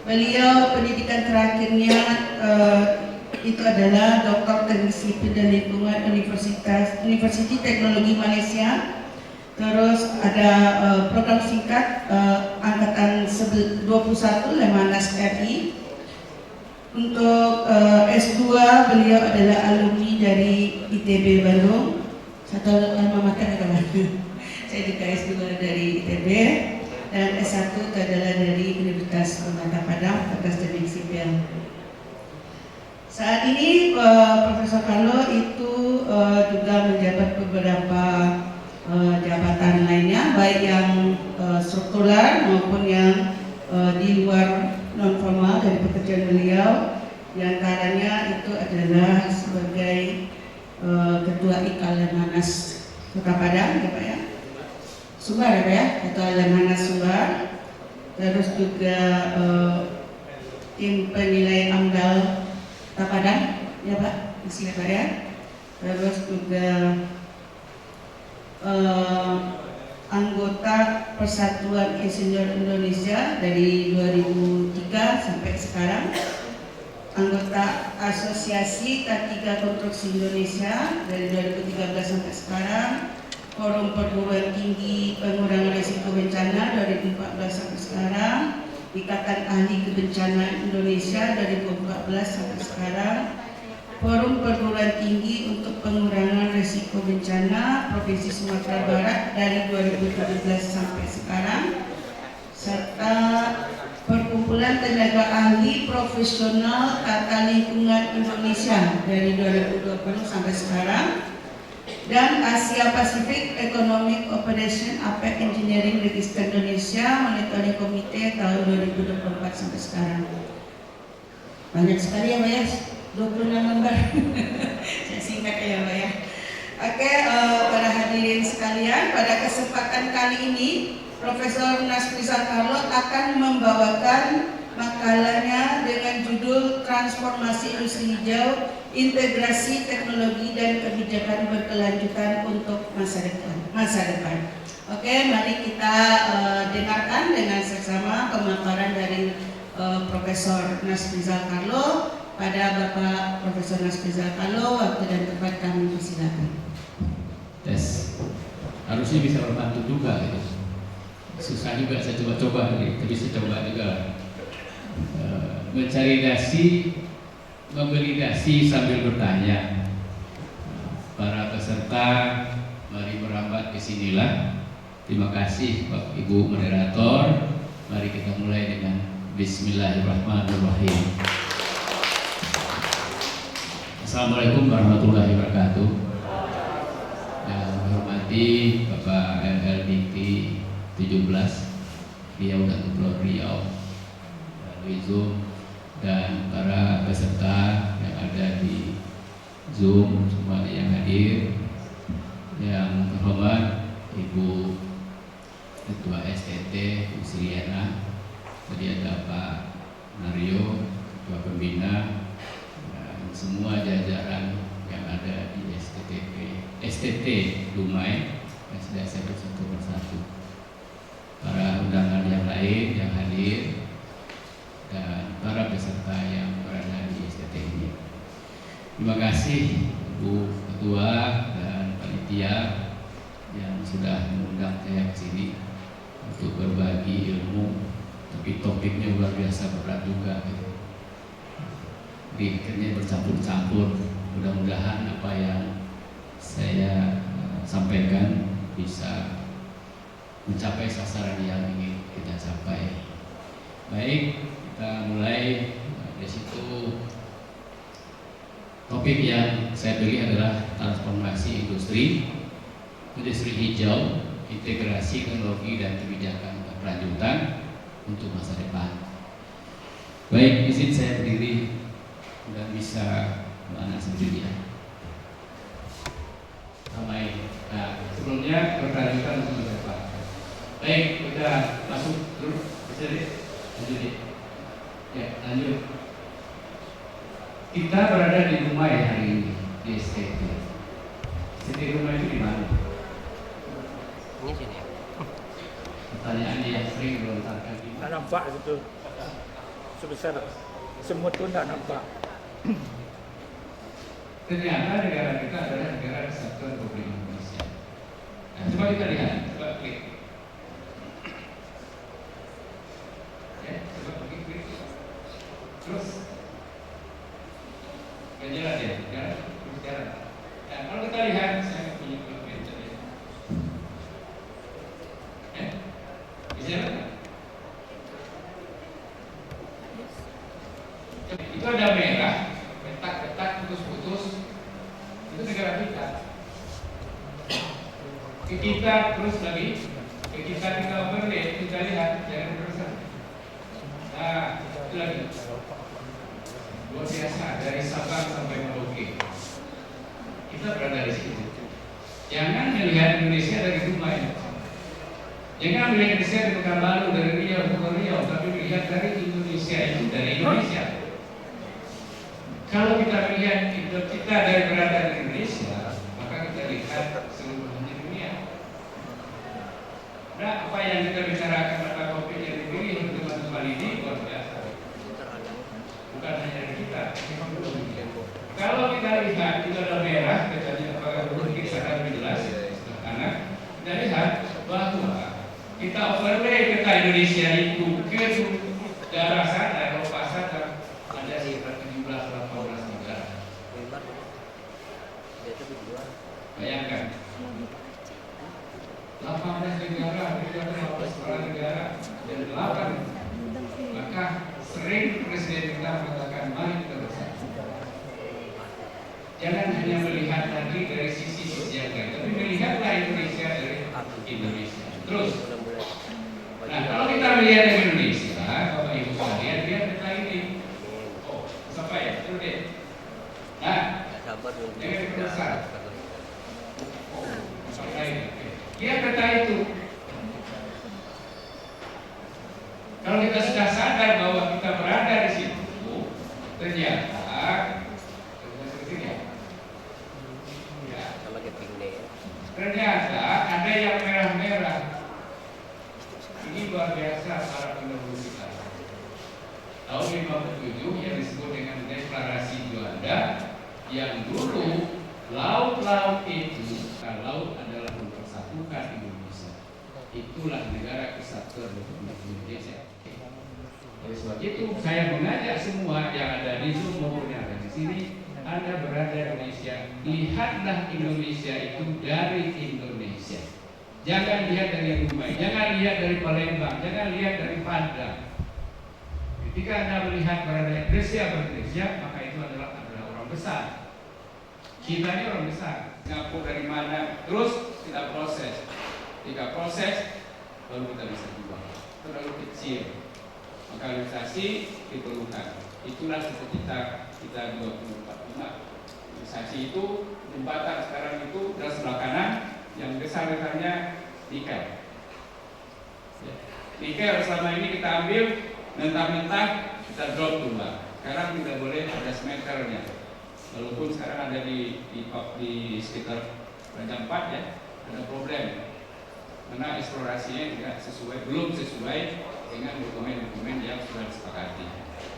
Beliau pendidikan terakhirnya itu adalah Doktor Teknik Sipil dan Lingkungan Universiti Teknologi Malaysia. Terus ada program singkat angkatan 21 Lemhanas RI. Untuk S2 beliau adalah alumni dari ITB Bandung. Satu alma mater adalah saya juga S2 dari ITB, dan S1 itu adalah dari Universitas Bung Hatta Padang, Fakultas Teknik Sipil. Saat ini Profesor Carlo itu juga menjabat beberapa jabatan lainnya, baik yang struktural maupun yang di luar non formal dari pekerjaan beliau. Di antaranya itu adalah sebagai Ketua IKAL Lemhanas Kota Padang, ya Pak ya, Sumbar ya Pak ya, Ketua Lemhanas Sumbar. Terus juga tim penilai AMDAL Kota Padang, ya Pak, masih ya Pak ya. Terus juga anggota Persatuan Insinyur Indonesia dari 2003 sampai sekarang, anggota Asosiasi K3 Konstruksi Indonesia dari 2013 sampai sekarang, Forum Perguruan Tinggi Pengurangan Risiko Bencana 2014 sampai sekarang, Ikatan Ahli Kebencanaan Indonesia dari 2014 sampai sekarang, Forum Perguruan Tinggi untuk Pengurangan Risiko Bencana Provinsi Sumatera Barat dari 2017 sampai sekarang, serta Perkumpulan Tenaga Ahli Profesional Tata Lingkungan Indonesia dari 2020 sampai sekarang, dan Asia Pacific Economic Operation APEC Engineering Register Indonesia Monitoring Komite tahun 2024 sampai sekarang. Banyak sekali ya Pak ya, 26 lembar. Saya singkat ya Pak ya. Oke, para hadirin sekalian, pada kesempatan kali ini Profesor Nasrizal Carlo akan membawakan makalahnya dengan judul Transformasi Industri Hijau, Integrasi Teknologi dan Kebijakan Berkelanjutan untuk Masa Depan. Oke, mari kita dengarkan dengan seksama pemaparan dari Profesor Nasrizal Carlo. Pada Bapak Profesor Nasrizal Carlo, waktu dan tempat kami persilakan. Tes, harusnya bisa membantu juga gitu. Susah juga saya coba-coba gitu, tapi saya coba juga mencari dasi, membeli dasi sambil bertanya. Para peserta, mari merambat ke sinilah. Terima kasih Bapak Ibu moderator. Mari kita mulai dengan Bismillahirrahmanirrahim. Assalamualaikum warahmatullahi wabarakatuh. Yang saya hormati Bapak LL Dikti 17 Riau dan Kepulauan Riau melalui Zoom, dan para peserta yang ada di Zoom semua yang hadir. Yang terhormat Ibu Ketua STT Bu Sriana, tadi ada Pak Mario Ketua Pembina, semua jajaran yang ada di STT Dumai yang sudah saya sebut satu persatu, para undangan yang lain yang hadir, dan para peserta yang berada di STT ini. Terima kasih Bu Ketua dan panitia yang sudah mengundang saya ke sini untuk berbagi ilmu, tapi topiknya luar biasa berat juga gitu. Akhirnya bercampur-campur. Mudah-mudahan apa yang saya sampaikan bisa mencapai sasaran yang ingin kita capai. Baik, kita mulai dari situ. Topik yang saya pilih adalah transformasi industri hijau, integrasi teknologi dan kebijakan berkelanjutan untuk masa depan. Baik, izin saya berdiri dan bisa mana sendiri ya. Ramai. Nah, sebelumnya berkelanjutan untuk masa depan. Baik, kita masuk dulu. Bisa deh, lanjut deh. Ya, lanjut. Kita berada di rumah ya hari ini di STT. STT rumah itu di mana? Ini sini ya. Pertanyaan yang sering dilontarkan di Tak nampak gitu. Sebesar semut pun tak nampak. Ternyata negara kita adalah negara kesatuan Republik Indonesia. Nah, coba kita lihat, coba klik. Ya, coba klik. Terus, jalan ya, terus jalan. Nah, kalau kita lihat, saya punya printer ya. Bisa lihat? Itu ada merah, petak-petak, putus-putus. Itu negara kita. Ke kita terus lagi, ke kita overlay, kita lihat jangan terusan. Nah, itu lagi. Luar biasa dari Sabang sampai Merauke. Kita berada di situ. Jangan melihat Indonesia dari rumah ini. Jangan melihat Indonesia dari Pekanbaru, dari Riau, ke Riau, tapi melihat dari Indonesia itu dari Indonesia. Kalau kita melihat kita dari berada di Indonesia, maka kita lihat seluruh dunia. Nah, apa yang kita bicarakan pada topik yang dipilih untuk teman-teman ini luar biasa. Bukan hanya dari kita. Kalau kita lihat itu ada merah, katanya apakah berarti sangat lebih jelas, anak. Kita lihat bahwa kita overlay peta Indonesia itu ke daerah sana, Eropa sana, ada sekitar 17-18 negara. Bayangkan 18 negara, 18 negara, dan 8. Maka sering Presiden kita mengatakan mari kita bersatu. Jangan hanya melihat lagi dari sisi yang lain, tapi melihatlah Indonesia dari Indonesia. Terus, nah kalau kita melihat dari Indonesia, Bapak Ibu sekalian, lihat peta ini. Oh, siapa ya? Terus deh. Nah, jangan diperbesar. Oh, peta ini. Lihat peta itu. Kalau kita sudah sadar bahwa kita berada di situ, ternyata ada yang merah-merah. Ini luar biasa para pendahulu kita. Tahun 57 yang disebut dengan Deklarasi Juanda, yang dulu laut-laut itu, laut adalah mempersatukan Indonesia. Itulah negara kesatuan Republik Indonesia. Oleh sebab itu, saya mengajak semua yang ada di Zoom maupun yang ada di sini, Anda berada di Indonesia, lihatlah Indonesia itu dari Indonesia. Jangan lihat dari Dumai, jangan lihat dari Palembang, jangan lihat dari Padang. Ketika Anda melihat berada Indonesia, maka itu adalah orang besar. Kita ini orang besar. Singapura dari mana? Terus kita proses. Ketika proses, baru kita bisa jual. Terlalu kecil. Maka organisasi diperlukan. Itulah cita-cita kita 2045. Organisasi itu jembatan sekarang itu dari sebelah kanan, yang besar-besarnya nikel. Ya. Nikel selama ini kita ambil mentah-mentah, kita drop dulu. Sekarang tidak boleh ada smelternya. Walaupun sekarang ada di sekitar Raja 4 ya, ada problem. Karena eksplorasinya tidak sesuai, belum sesuai dengan dokumen-dokumen yang sudah disepakati.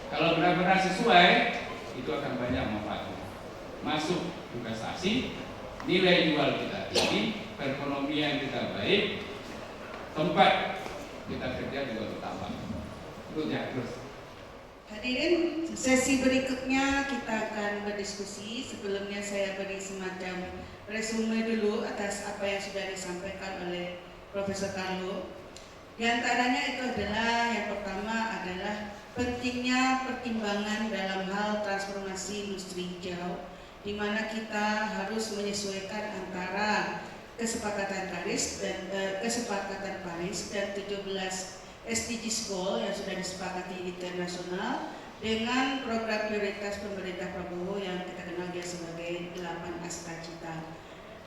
Kalau benar-benar sesuai, itu akan banyak manfaatnya. Masuk investasi, nilai jual kita tinggi, perekonomian kita baik, tempat kita kerja juga bertambah. Terus. Hadirin, sesi berikutnya kita akan berdiskusi. Sebelumnya saya beri semacam resume dulu atas apa yang sudah disampaikan oleh Profesor Carlo. Di antaranya itu adalah, yang pertama adalah pentingnya pertimbangan dalam hal transformasi industri hijau, di mana kita harus menyesuaikan antara kesepakatan Paris dan 17 SDGs Goal yang sudah disepakati internasional dengan program prioritas pemerintah Prabowo yang kita kenal dia sebagai 8 Astacita.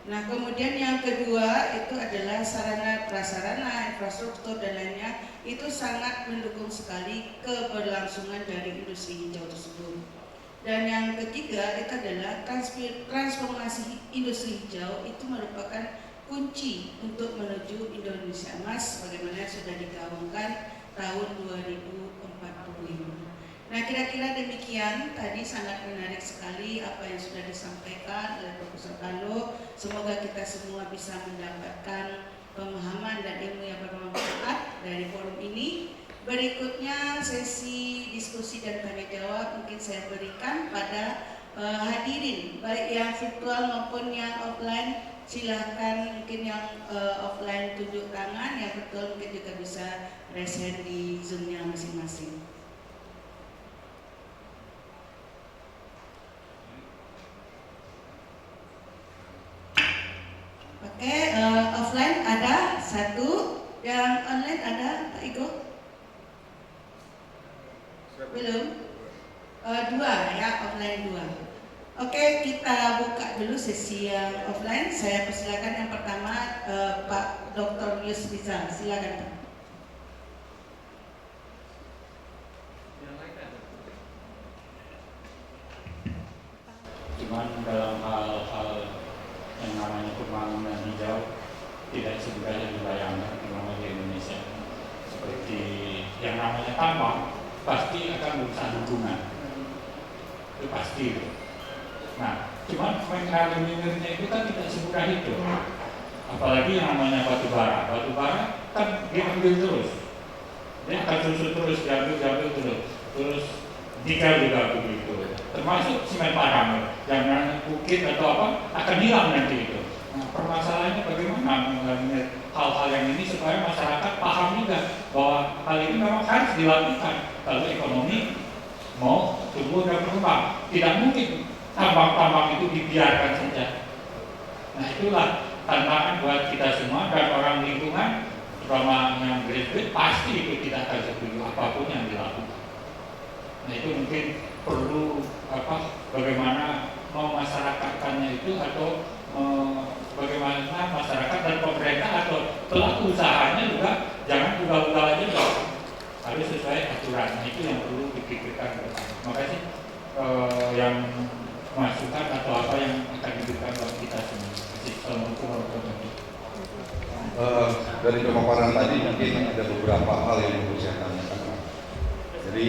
Nah, kemudian yang kedua itu adalah sarana prasarana, infrastruktur dan lainnya itu sangat mendukung sekali keberlangsungan dari industri hijau tersebut. Dan yang ketiga itu adalah transformasi industri hijau itu merupakan kunci untuk menuju Indonesia Emas sebagaimana sudah digaungkan tahun 2045. Nah, kira-kira demikian, tadi sangat menarik sekali apa yang sudah disampaikan oleh Profesor Carlo. Semoga kita semua bisa mendapatkan pemahaman dan ilmu yang bermanfaat dari forum ini. Berikutnya sesi diskusi dan tanya jawab mungkin saya berikan pada hadirin baik yang virtual maupun yang offline. Silahkan mungkin yang offline tunjuk tangan, yang virtual mungkin juga bisa raise hand di Zoom-nya masing-masing. Oke, offline ada satu, yang online ada Pak Iko? Belum? Dua ya, offline dua. Oke, kita buka dulu sesi yang offline. Saya persilakan yang pertama Pak Dr. Yus Rizal, silakan Pak. Cuman dalam hal-hal yang namanya pembangunan hijau tidak semudah yang dibayangkan terutama di Indonesia. Seperti yang namanya tambang pasti akan berusaha dukungan, itu pasti. Nah, cuman mengeliminirnya itu kan tidak semudah itu. Apalagi yang namanya batu bara kan diambil terus, dia akan terus diambil terus nikel juga begitu. Termasuk semen Padang, jangan bukit atau apa akan hilang nanti itu. Nah, permasalahannya bagaimana mengeliminir hal-hal yang ini supaya masyarakat paham juga bahwa hal ini memang harus dilakukan kalau ekonomi mau tumbuh dan berkembang. Tidak mungkin tambang-tambang itu dibiarkan saja. Nah, itulah tantangan buat kita semua dan orang lingkungan, terutama yang graduate pasti itu tidak akan setuju apapun yang dilakukan. Nah, itu mungkin perlu bagaimana memasyarakatkannya itu atau bagaimana masyarakat dan pemerintah atau pelaku usahanya juga jangan ugal-ugal aja dong, harus sesuai aturan. Nah, itu yang perlu dipikirkan. Makasih yang masukan atau apa yang akan diberikan buat kita semua. Assalamualaikum warahmatullahi wabarakatuh. Dari pemaparan tadi mungkin ada beberapa hal yang perlu saya tanyakan. Jadi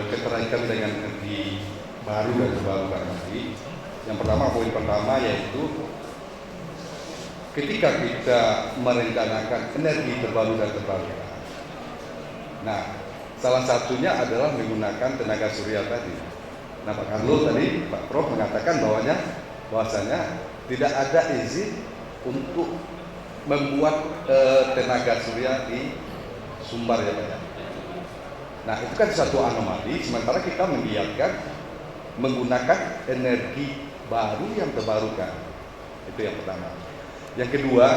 keterkaitan dengan energi baru dan terbarukan tadi. Yang pertama, poin pertama yaitu ketika kita merencanakan energi terbaru dan terbarukan. Nah, salah satunya adalah menggunakan tenaga surya tadi. Nah, Pak Carlo tadi, Pak Prof mengatakan bahwasanya tidak ada izin untuk membuat tenaga surya di Sumbar ya Pak ya. Nah, itu kan satu anomali, sementara kita mengiyakan menggunakan energi baru yang terbarukan. Itu yang pertama. Yang kedua,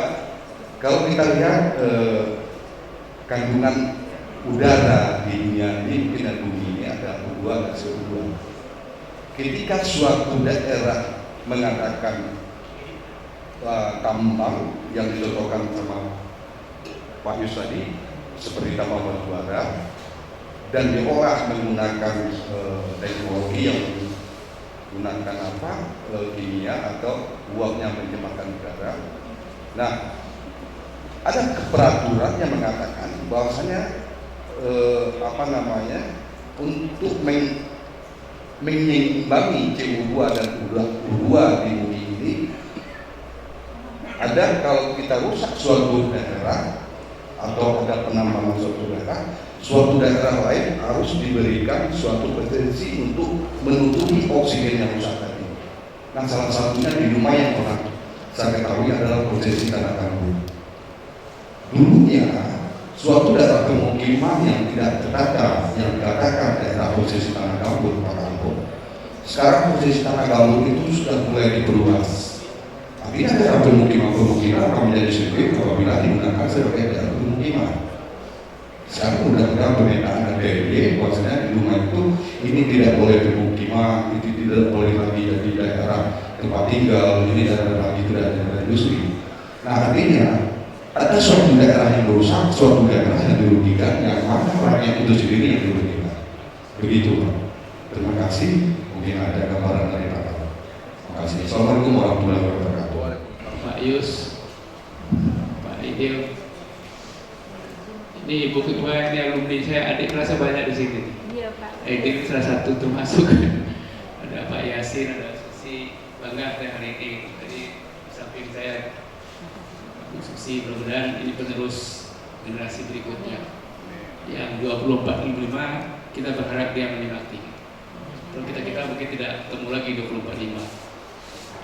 kalau kita lihat kandungan udara di dunia ini, mungkin dan bumi ini ada dua dan sebelum. Ketika suatu daerah mengadakan tambang yang dicontohkan sama Pak Yus tadi, seperti tambang batu bara, dan diolah menggunakan teknologi yang menggunakan kimia atau uapnya mencemarkan udara. Nah, ada peraturan yang mengatakan bahwasanya untuk menyimbangi CO2 dan U2 di bumi ini, ada kalau kita rusak suatu daerah atau ada penambangan suatu daerah lain harus diberikan suatu potensi untuk menutupi oksigen yang rusak tadi. Nah, salah satunya di rumah yang pernah saya ketahui adalah potensi tanah gambut. Dulunya suatu daerah pemukiman yang tidak terdata, yang dikatakan daerah posisi tanah gambut, Pak Kampung. Sekarang posisi tanah gambut itu sudah mulai diperluas. Artinya daerah pemukiman akan menjadi sempit apabila digunakan sebagai daerah pemukiman. Sekarang mudah-mudahan pemetaan dan DRD bahwasanya di rumah itu ini tidak boleh pemukiman, itu tidak boleh lagi jadi daerah tempat tinggal, ini daerah lagi tidak daerah industri. Nah, artinya ada suatu daerah yang rusak, suatu daerah yang dirugikan, yang mana rakyat itu sendiri yang dirugikan. Begitu Pak. Terima kasih. mungkin ada gambaran dari Pak. Terima kasih. Assalamualaikum warahmatullahi wabarakatuh. Pak Yus, Pak Idil, ini Ibu Ketua ini alumni saya, adik kelasnya banyak di sini. Iya Pak. Idil salah satu termasuk. Ada Pak Yasin, ada Susi, bangga saya hari ini. Tadi di samping saya Bu Susi, mudah-mudahan ini penerus generasi berikutnya. Yang 24-25 kita berharap dia menikmati. Kalau kita mungkin tidak ketemu lagi 24-25.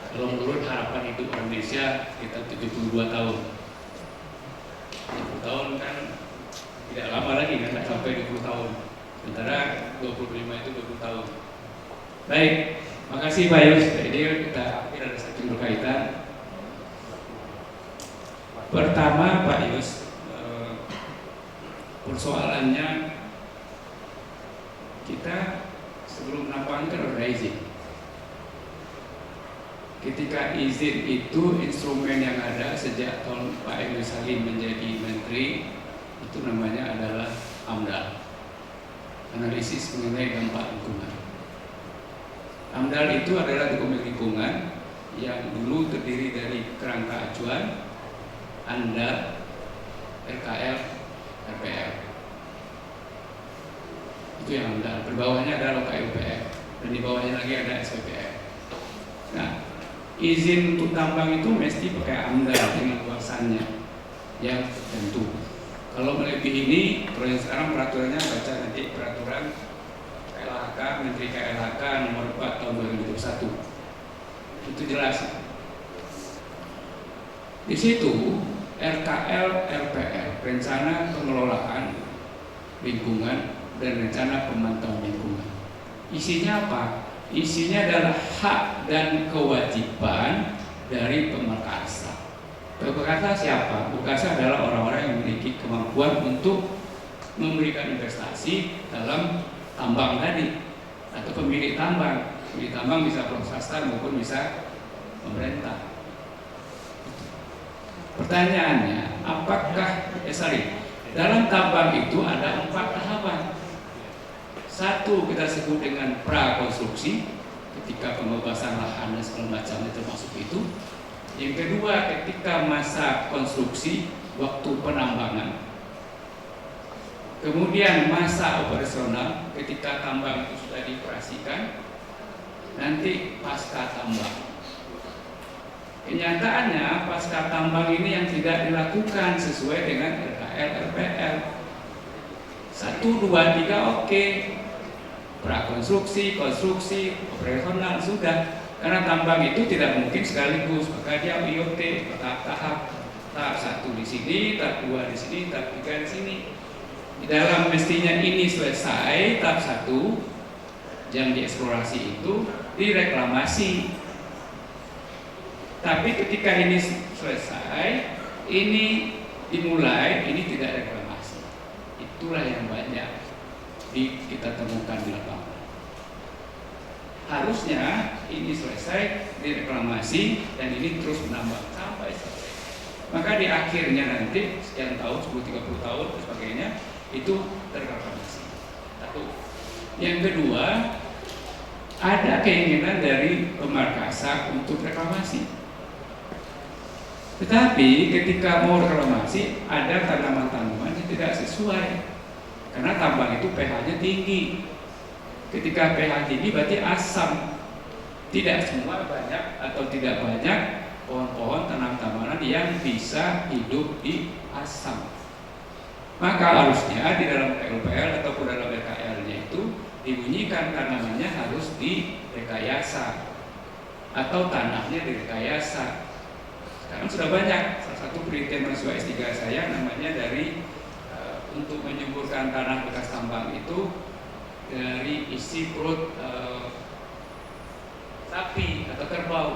Kalau menurut harapan hidup orang Indonesia kita 72 tahun. 70 tahun kan tidak lama lagi kan, tidak sampai 20 tahun. Sementara 25 itu 20 tahun. Baik, makasih Pak Yus. Jadi kita ada satu berkaitan. Pertama Pak Yus, persoalannya kita sebelum penambangan kan ada izin. Ketika izin itu instrumen yang ada sejak tahun Pak Emil Salim menjadi menteri itu namanya adalah AMDAL, analisis mengenai dampak lingkungan. AMDAL itu adalah dokumen lingkungan yang dulu terdiri dari kerangka acuan, ANDAL, RKL, RPL. Itu yang AMDAL. Di bawahnya ada LKUPR dan di bawahnya lagi ada SPPR. Nah, izin untuk tambang itu mesti pakai AMDAL dengan luasannya yang tertentu. Kalau melebihi ini, kalau yang sekarang peraturannya baca nanti peraturan KLHK, Menteri KLHK nomor 4 tahun 2021. Itu jelas. Di situ RKL, RPL, rencana pengelolaan lingkungan dan rencana pemantauan lingkungan. Isinya apa? Isinya adalah hak dan kewajiban dari pemerkasa. Pemerkasa siapa? Pemerkasa adalah orang-orang yang memiliki kemampuan untuk memberikan investasi dalam tambang tadi atau pemilik tambang. Pemilik tambang bisa swasta maupun bisa pemerintah. Pertanyaannya, apakah dalam tambang itu ada 4 tahapan. Satu kita sebut dengan prakonstruksi, ketika pembebasan lahan dan segala macamnya termasuk itu. Yang kedua, ketika masa konstruksi, waktu penambangan. Kemudian masa operasional, ketika tambang itu sudah dioperasikan. Nanti pasca tambang. Kenyataannya pasca tambang ini yang tidak dilakukan sesuai dengan RKL, RPL. 1, 2, 3 oke. Prakonstruksi, konstruksi, operasional sudah. Karena tambang itu tidak mungkin sekaligus, maka dia IOT bertahap-tahap. Tahap 1 di sini, tahap 2 di sini, tahap 3 di sini. Di dalam mestinya ini selesai tahap 1 yang dieksplorasi itu direklamasi. Tapi ketika ini selesai, ini dimulai, ini tidak reklamasi. Itulah yang banyak kita temukan di lapangan. Harusnya ini selesai, direklamasi, dan ini terus menambah sampai selesai. Maka di akhirnya nanti, sekian tahun, 10-30 tahun, dan sebagainya, itu terreklamasi. Satu. Yang kedua, ada keinginan dari pemerkasa untuk reklamasi. Tetapi ketika mau reklamasi, ada tanaman-tanaman yang tidak sesuai. Karena tambang itu pH-nya tinggi. Ketika pH tinggi berarti asam. Tidak semua banyak atau tidak banyak pohon-pohon tanam-tanaman yang bisa hidup di asam. Maka harusnya di dalam LPL ataupun dalam RKL-nya itu dibunyikan tanamannya harus direkayasa atau tanahnya direkayasa. Sekarang sudah banyak. Salah satu penelitian mahasiswa S3 saya namanya dari untuk menyuburkan tanah bekas tambang itu dari isi perut sapi atau kerbau.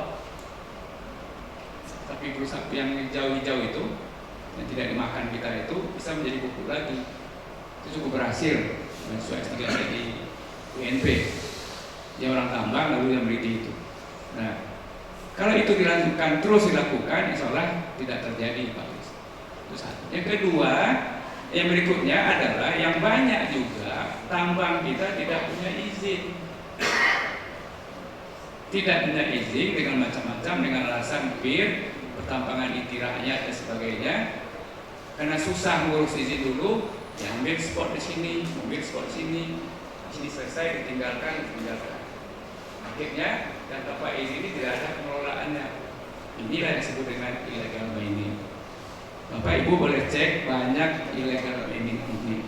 Sapi perut sapi yang hijau-hijau itu yang tidak dimakan kita itu bisa menjadi pupuk lagi. Itu cukup berhasil. Mahasiswa S3 saya di UNP. Dia orang tambang lalu yang meneliti itu. Nah, kalau itu dilakukan terus dilakukan, insya Allah tidak terjadi Pak. Itu satu. Yang kedua, yang berikutnya adalah yang banyak juga tambang kita tidak punya izin. tidak punya izin dengan macam-macam, dengan alasan bir, pertambangan inti rakyat dan sebagainya. Karena susah ngurus izin dulu, ya ambil spot di sini, ambil spot di sini selesai ditinggalkan. Akhirnya dan tanpa izin ini tidak ada pengelolaannya. Inilah yang disebut dengan illegal mining. Bapak Ibu boleh cek banyak illegal mining ini.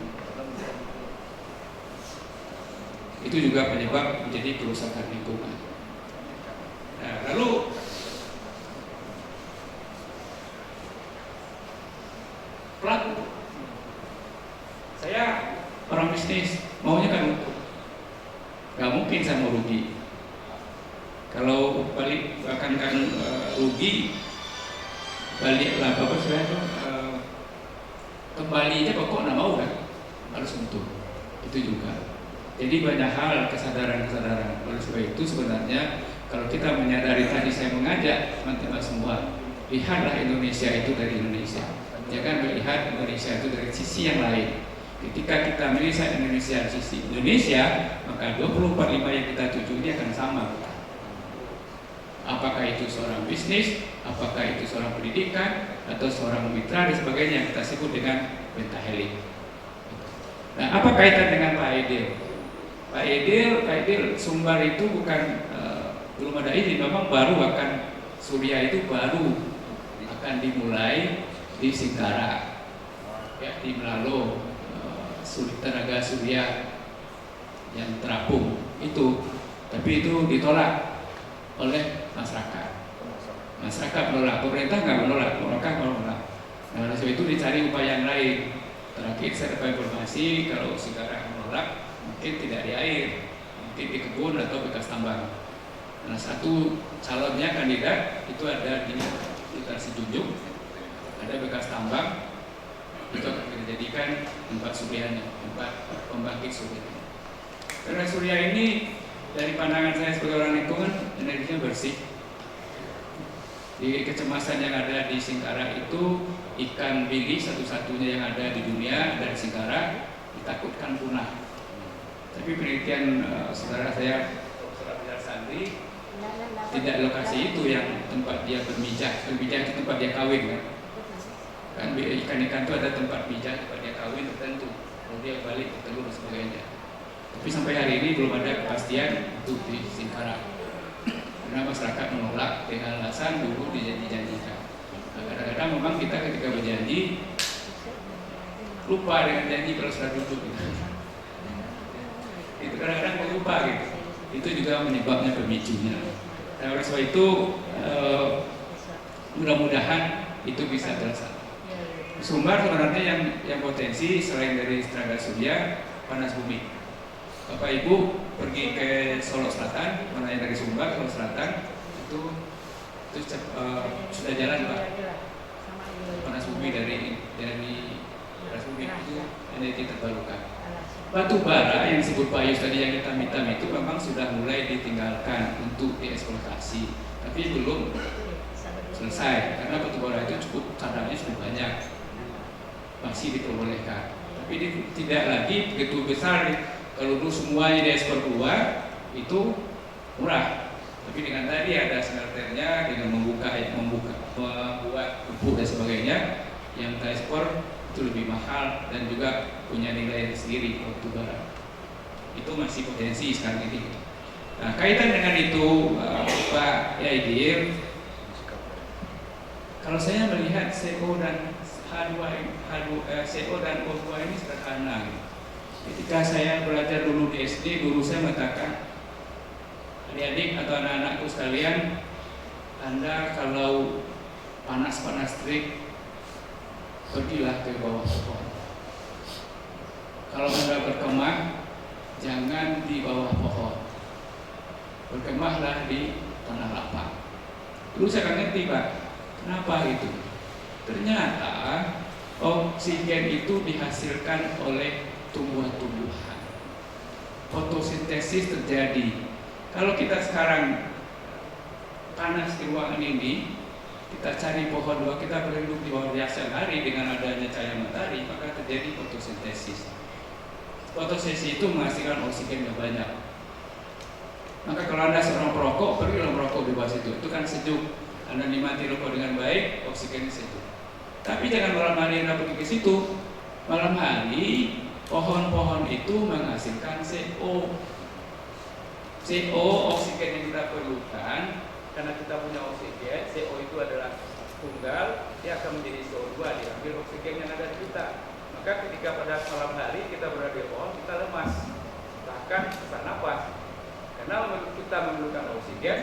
Itu juga penyebab menjadi kerusakan lingkungan. Nah, lalu pelaku, saya orang bisnis maunya kan untung, nggak mungkin saya mau rugi. Kalau balik akan rugi, baliklah apa saya itu kembalinya pokok nggak mau kan, harus untung. Itu juga. Jadi banyak hal kesadaran. Oleh sebab itu sebenarnya kalau kita menyadari tadi saya mengajak teman-teman semua, lihatlah Indonesia itu dari Indonesia. Jangan melihat Indonesia itu dari sisi yang lain. Ketika kita melihat Indonesia dari sisi Indonesia, maka 24/5 yang kita tuju ini akan sama. Apakah itu seorang bisnis, apakah itu seorang pendidikan, atau seorang mitra dan sebagainya yang kita sebut dengan pentahelix. Nah, apa kaitan dengan Pak Aidil? Pak Aidil Sumbar itu bukan belum ada izin, memang baru akan Surya itu baru akan dimulai di Singkara, ya, di Melalo, tenaga surya yang terapung itu, tapi itu ditolak oleh masyarakat. Masyarakat menolak, pemerintah nggak menolak, mereka menolak. Nah, oleh sebab itu dicari upaya yang lain. Terakhir saya dapat informasi kalau Singkara menolak, mungkin tidak di air, mungkin di kebun atau bekas tambang. Nah, satu calonnya kandidat itu ada di sekitar Sijunjung, ada bekas tambang, itu akan kita jadikan tempat suryanya, tempat pembangkit surya. Karena surya ini dari pandangan saya sebagai orang lingkungan, energinya bersih. Di kecemasan yang ada di Singkara itu, ikan bili satu-satunya yang ada di dunia dari Singkara ditakutkan punah. Tapi penelitian saudara saya, Profesor Abdul Sandri, tidak lokasi itu yang tempat dia bermijak. Bermijak itu tempat dia kawin kan. Kan ikan-ikan itu ada tempat bijak, tempat dia kawin tertentu. Kalau dia balik bertelur dan sebagainya. Tapi sampai hari ini belum ada kepastian untuk di Singkara. Karena masyarakat menolak dengan alasan dulu dijanjikan. Nah, kadang-kadang memang kita ketika berjanji lupa dengan janji kalau sudah duduk gitu. Itu kadang-kadang lupa gitu. Itu juga menyebabnya pemicunya. Nah, oleh sebab itu mudah-mudahan itu bisa terasa. Sumbar sebenarnya yang potensi selain dari tenaga surya, panas bumi. Bapak Ibu pergi ke Solo Selatan, mana yang dari Sumbar, Solo Selatan itu sudah jalan Pak. Panas bumi dari panas bumi itu energi terbarukan. Batu bara yang disebut Pak Yus tadi yang hitam-hitam itu memang sudah mulai ditinggalkan untuk dieksploitasi, tapi belum selesai karena batu bara itu cukup cadangannya cukup banyak, masih diperbolehkan. Tapi tidak lagi begitu besar. Kalau dulu semuanya diekspor keluar itu murah, tapi dengan tadi ada smelternya, dengan membuat pupuk dan sebagainya, yang kita ekspor itu lebih mahal dan juga punya nilai sendiri batu bara. Itu masih potensi sekarang ini. Nah, kaitan dengan itu Pak Aidil, kalau saya melihat CO dan CO dan O2 ini sederhana. Ketika saya belajar dulu di SD, guru saya mengatakan, adik-adik atau anak-anakku sekalian, Anda kalau panas-panas terik, pergilah ke bawah pohon. Kalau Anda berkemah, jangan di bawah pohon. Berkemahlah di tanah lapang. Dulu saya nggak ngerti Pak, kenapa itu? Ternyata oksigen itu dihasilkan oleh tumbuhan-tumbuhan. Fotosintesis terjadi. Kalau kita sekarang panas di ruangan ini, kita cari pohon bahwa kita berhidup di bawah siang hari dengan adanya cahaya matahari, maka terjadi fotosintesis. Fotosintesis itu menghasilkan oksigen yang banyak. Maka kalau Anda seorang perokok, pergilah merokok di bawah situ. Itu kan sejuk. Anda nikmati rokok dengan baik, oksigennya sejuk. Tapi jangan malam hari Anda pergi ke situ. Malam hari pohon-pohon itu menghasilkan CO. CO, oksigen yang kita perlukan, karena kita punya oksigen, CO itu adalah tunggal, dia akan menjadi CO2, diambil oksigen yang ada di kita. Maka ketika pada malam hari kita berada di pohon, kita lemas, bahkan sesak napas. Karena kita memerlukan oksigen,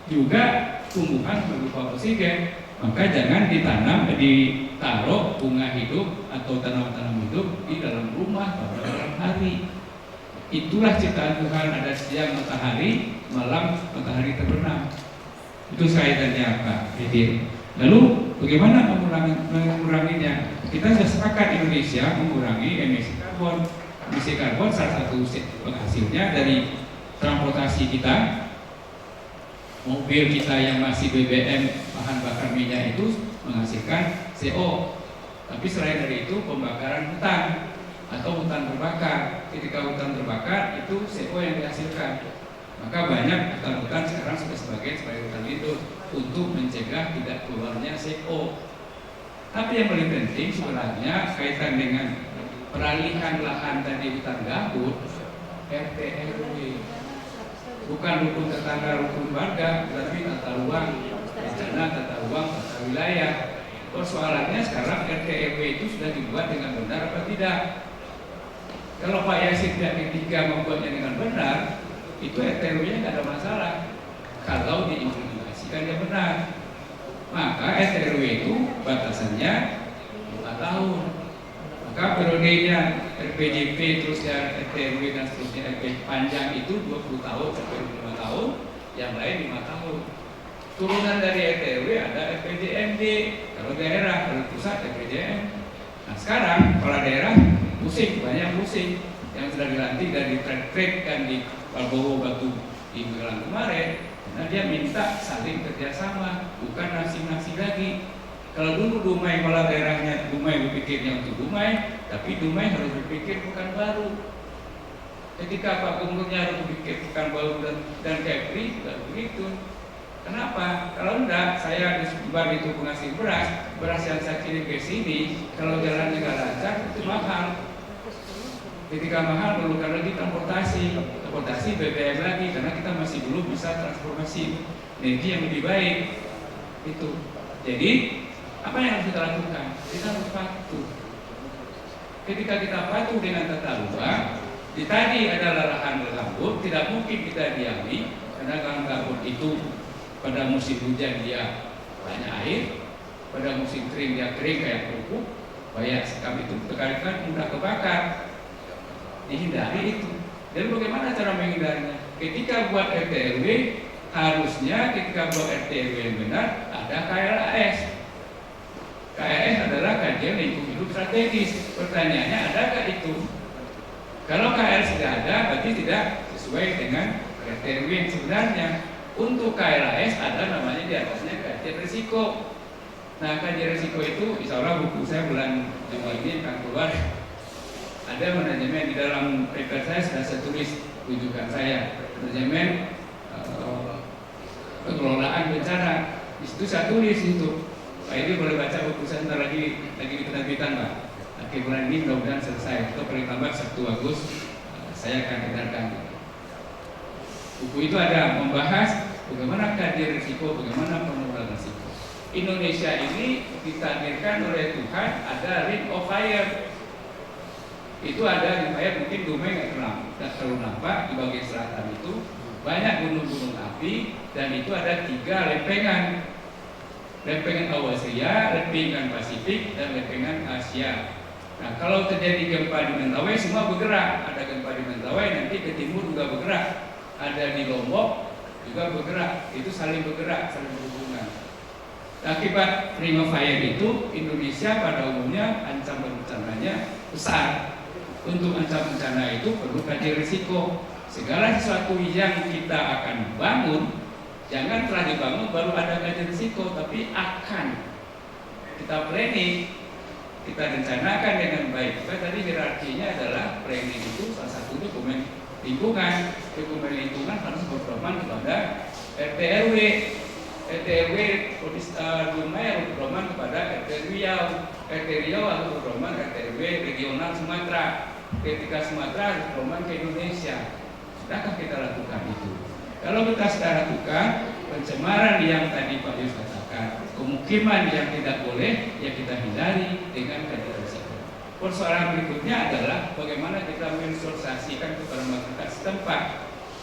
juga tumbuhan memerlukan oksigen. Maka jangan ditaruh bunga hidup atau tanaman-tanaman hidup di dalam rumah pada malam hari. Itulah ciptaan Tuhan, ada siang matahari, malam matahari terbenam. Itu kaitannya Pak Fidir. Lalu bagaimana menguranginya? Kita sudah sepakat Indonesia mengurangi emisi karbon. Emisi karbon salah satu penghasilnya dari transportasi kita. Mobil kita yang masih BBM, bahan bakar minyak itu menghasilkan CO. Tapi selain dari itu pembakaran hutan atau hutan terbakar. Ketika hutan terbakar itu CO yang dihasilkan. Maka banyak hutan-hutan sekarang sudah sebagai hutan lindung untuk mencegah tidak keluarnya CO. Tapi yang paling penting sebenarnya kaitan dengan peralihan lahan tadi hutan gambut, RT RW. Bukan rukun tetangga, rukun warga, tetapi tata ruang, rencana tata ruang, tata wilayah. Persoalannya sekarang RT RW itu sudah dibuat dengan benar apa tidak? Kalau Pak Yasin pihak ketiga membuatnya dengan benar, itu RT RW-nya tidak ada masalah. Kalau diimplementasikan yang benar, maka RT RW itu batasannya 5 tahun. Maka periodenya RPJP terus ya RT RW dan seterusnya RP panjang itu 20 tahun sampai 5 tahun, yang lain 5 tahun. Turunan dari RT RW ada RPJMD, kalau daerah, kalau pusat RPJM. Nah sekarang kepala daerah pusing, banyak pusing yang sudah dilantik dan ditreatkan di Prabowo Batu di Magelang kemarin. Nah dia minta saling kerjasama, bukan nasi-nasi lagi. Kalau dulu Dumai kepala daerahnya, Dumai berpikirnya untuk Dumai, tapi Dumai harus berpikir bukan baru. Ketika Pak Gubernurnya harus berpikir bukan baru dan Kepri tidak begitu. Kenapa? Kalau enggak, saya di Sumbar itu penghasil beras yang saya kirim ke sini, kalau jalannya nggak lancar itu mahal. Ketika mahal perlukan lagi transportasi BBM lagi, karena kita masih belum bisa transformasi energi yang lebih baik. Itu. Jadi apa yang harus kita lakukan? Kita harus patuh. Ketika kita patuh dengan tata ruang, di tadi adalah lahan gambut, tidak mungkin kita diami karena lahan gambut itu pada musim hujan dia banyak air, pada musim kering dia kering kayak kerupuk, banyak sekam itu terkadang mudah kebakar. Dihindari itu. Dan bagaimana cara menghindarinya? Ketika buat RT RW, harusnya ketika buat RT RW yang benar ada KLAS. KLAS adalah kajian lingkungan hidup strategis. Pertanyaannya, adakah itu? Kalau KLAS tidak ada, berarti tidak sesuai dengan RT RW yang sebenarnya. Untuk KLAS ada namanya di atasnya kajian risiko. Nah, kajian risiko itu, insya Allah buku saya bulan Juni ini akan keluar. Ada manajemen di dalam paper saya sudah saya tulis rujukan saya, manajemen pengelolaan bencana. Di situ saya tulis itu. Pak ini boleh baca buku saya ntar lagi di penerbitan Pak. Akhir bulan ini mudah-mudahan selesai. Atau paling lambat 1 Agustus saya akan edarkan. Buku itu ada membahas bagaimana kajian risiko, bagaimana pengelolaan risiko. Indonesia ini ditakdirkan oleh Tuhan ada ring of fire. Itu ada ring of fire, mungkin Dumai nggak terlalu nampak. Di bagian selatan itu banyak gunung-gunung api dan itu ada 3 lempengan. Lempengan Awasia, lempengan Pasifik, dan lempengan Asia. Nah, kalau terjadi gempa di Mentawai semua bergerak. Ada gempa di Mentawai, nanti ke timur juga bergerak. Ada di Lombok juga bergerak. Itu saling bergerak, saling berhubungan. Akibat ring of fire itu, Indonesia pada umumnya ancaman bencananya besar. Untuk ancaman bencana itu perlu kajian risiko. Segala sesuatu yang kita akan bangun, jangan telah dibangun baru ada kajian risiko, tapi akan kita planning, kita rencanakan dengan baik. Tadi hierarkinya adalah planning itu salah satu dokumen lingkungan. Dokumen lingkungan harus berpedoman kepada RT RW. RT RW Dumai harus berpedoman kepada RT Riau. RT Riau harus berpedoman RT RW regional Sumatera. Ketika Sumatera harus berpedoman ke Indonesia. Sudahkah kita lakukan itu? Kalau kita sudah lakukan, pencemaran yang tadi Pak Yus katakan, pemukiman yang tidak boleh, ya kita hindari dengan kajian risiko. Persoalan berikutnya adalah bagaimana kita mensosialisasikan kepada masyarakat setempat.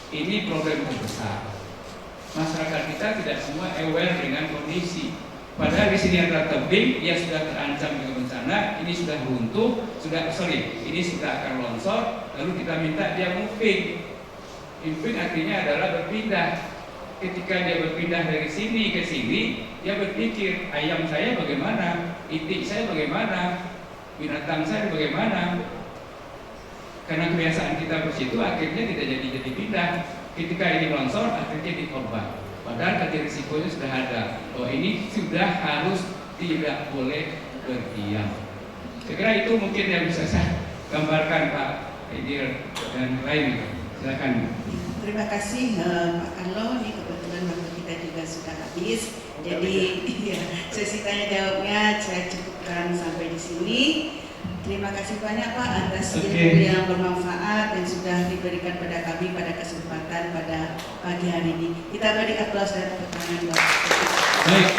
Ini problem terbesar. Masyarakat kita tidak semua aware dengan kondisi. Padahal di sini ada tebing, dia sudah terancam dengan bencana, ini sudah runtuh, ini sudah akan longsor, lalu kita minta dia moving. Moving artinya adalah berpindah. Ketika dia berpindah dari sini ke sini, dia berpikir, ayam saya bagaimana, itik saya bagaimana, binatang saya bagaimana. Karena kebiasaan kita bersitu, akhirnya tidak jadi pindah. Ketika ini longsor, akhirnya dikorban. Padahal kajian risikonya sudah ada. Oh, ini sudah harus tidak boleh berdiam. Saya kira itu mungkin yang bisa saya gambarkan Pak Edir dan lain. Silakan. Terima kasih Pak Carlo. Ini kebetulan waktu kita juga sudah habis. Jadi ya, sesi tanya jawabnya saya cukupkan sampai di sini. Terima kasih banyak Pak atas ilmu yang bermanfaat yang sudah diberikan pada kami pada kesempatan pada pagi hari ini. Kita beri aplaus dan tepuk tangan. Baik,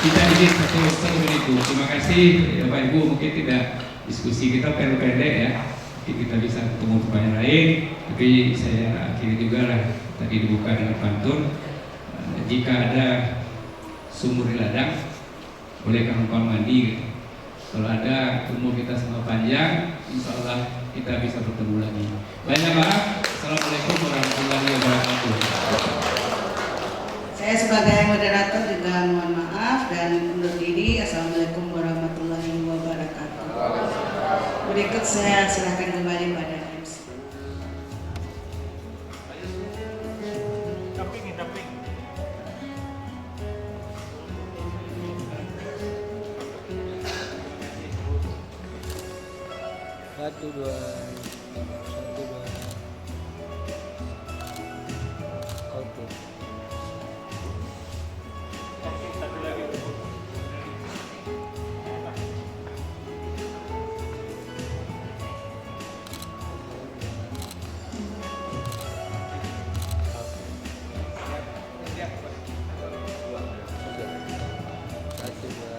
kita izin satu menit Bu. Terima kasih Bapak Ibu. Mungkin tidak diskusi kita pendek ya. Mungkin kita bisa ketemu tempat lain. Tapi saya akhiri juga lah. Tadi dibuka dengan pantun. Jika ada sumur di ladang, bolehkah engkau mandi? Kalau ada umur kita semua panjang, insya Allah kita bisa bertemu lagi. Banyak maaf. Assalamualaikum warahmatullahi wabarakatuh. Saya sebagai moderator juga mohon maaf dan undur diri. Assalamualaikum warahmatullahi wabarakatuh. Berikut saya silakan kembali pada MC. Satu dua. Oke. Satu dua.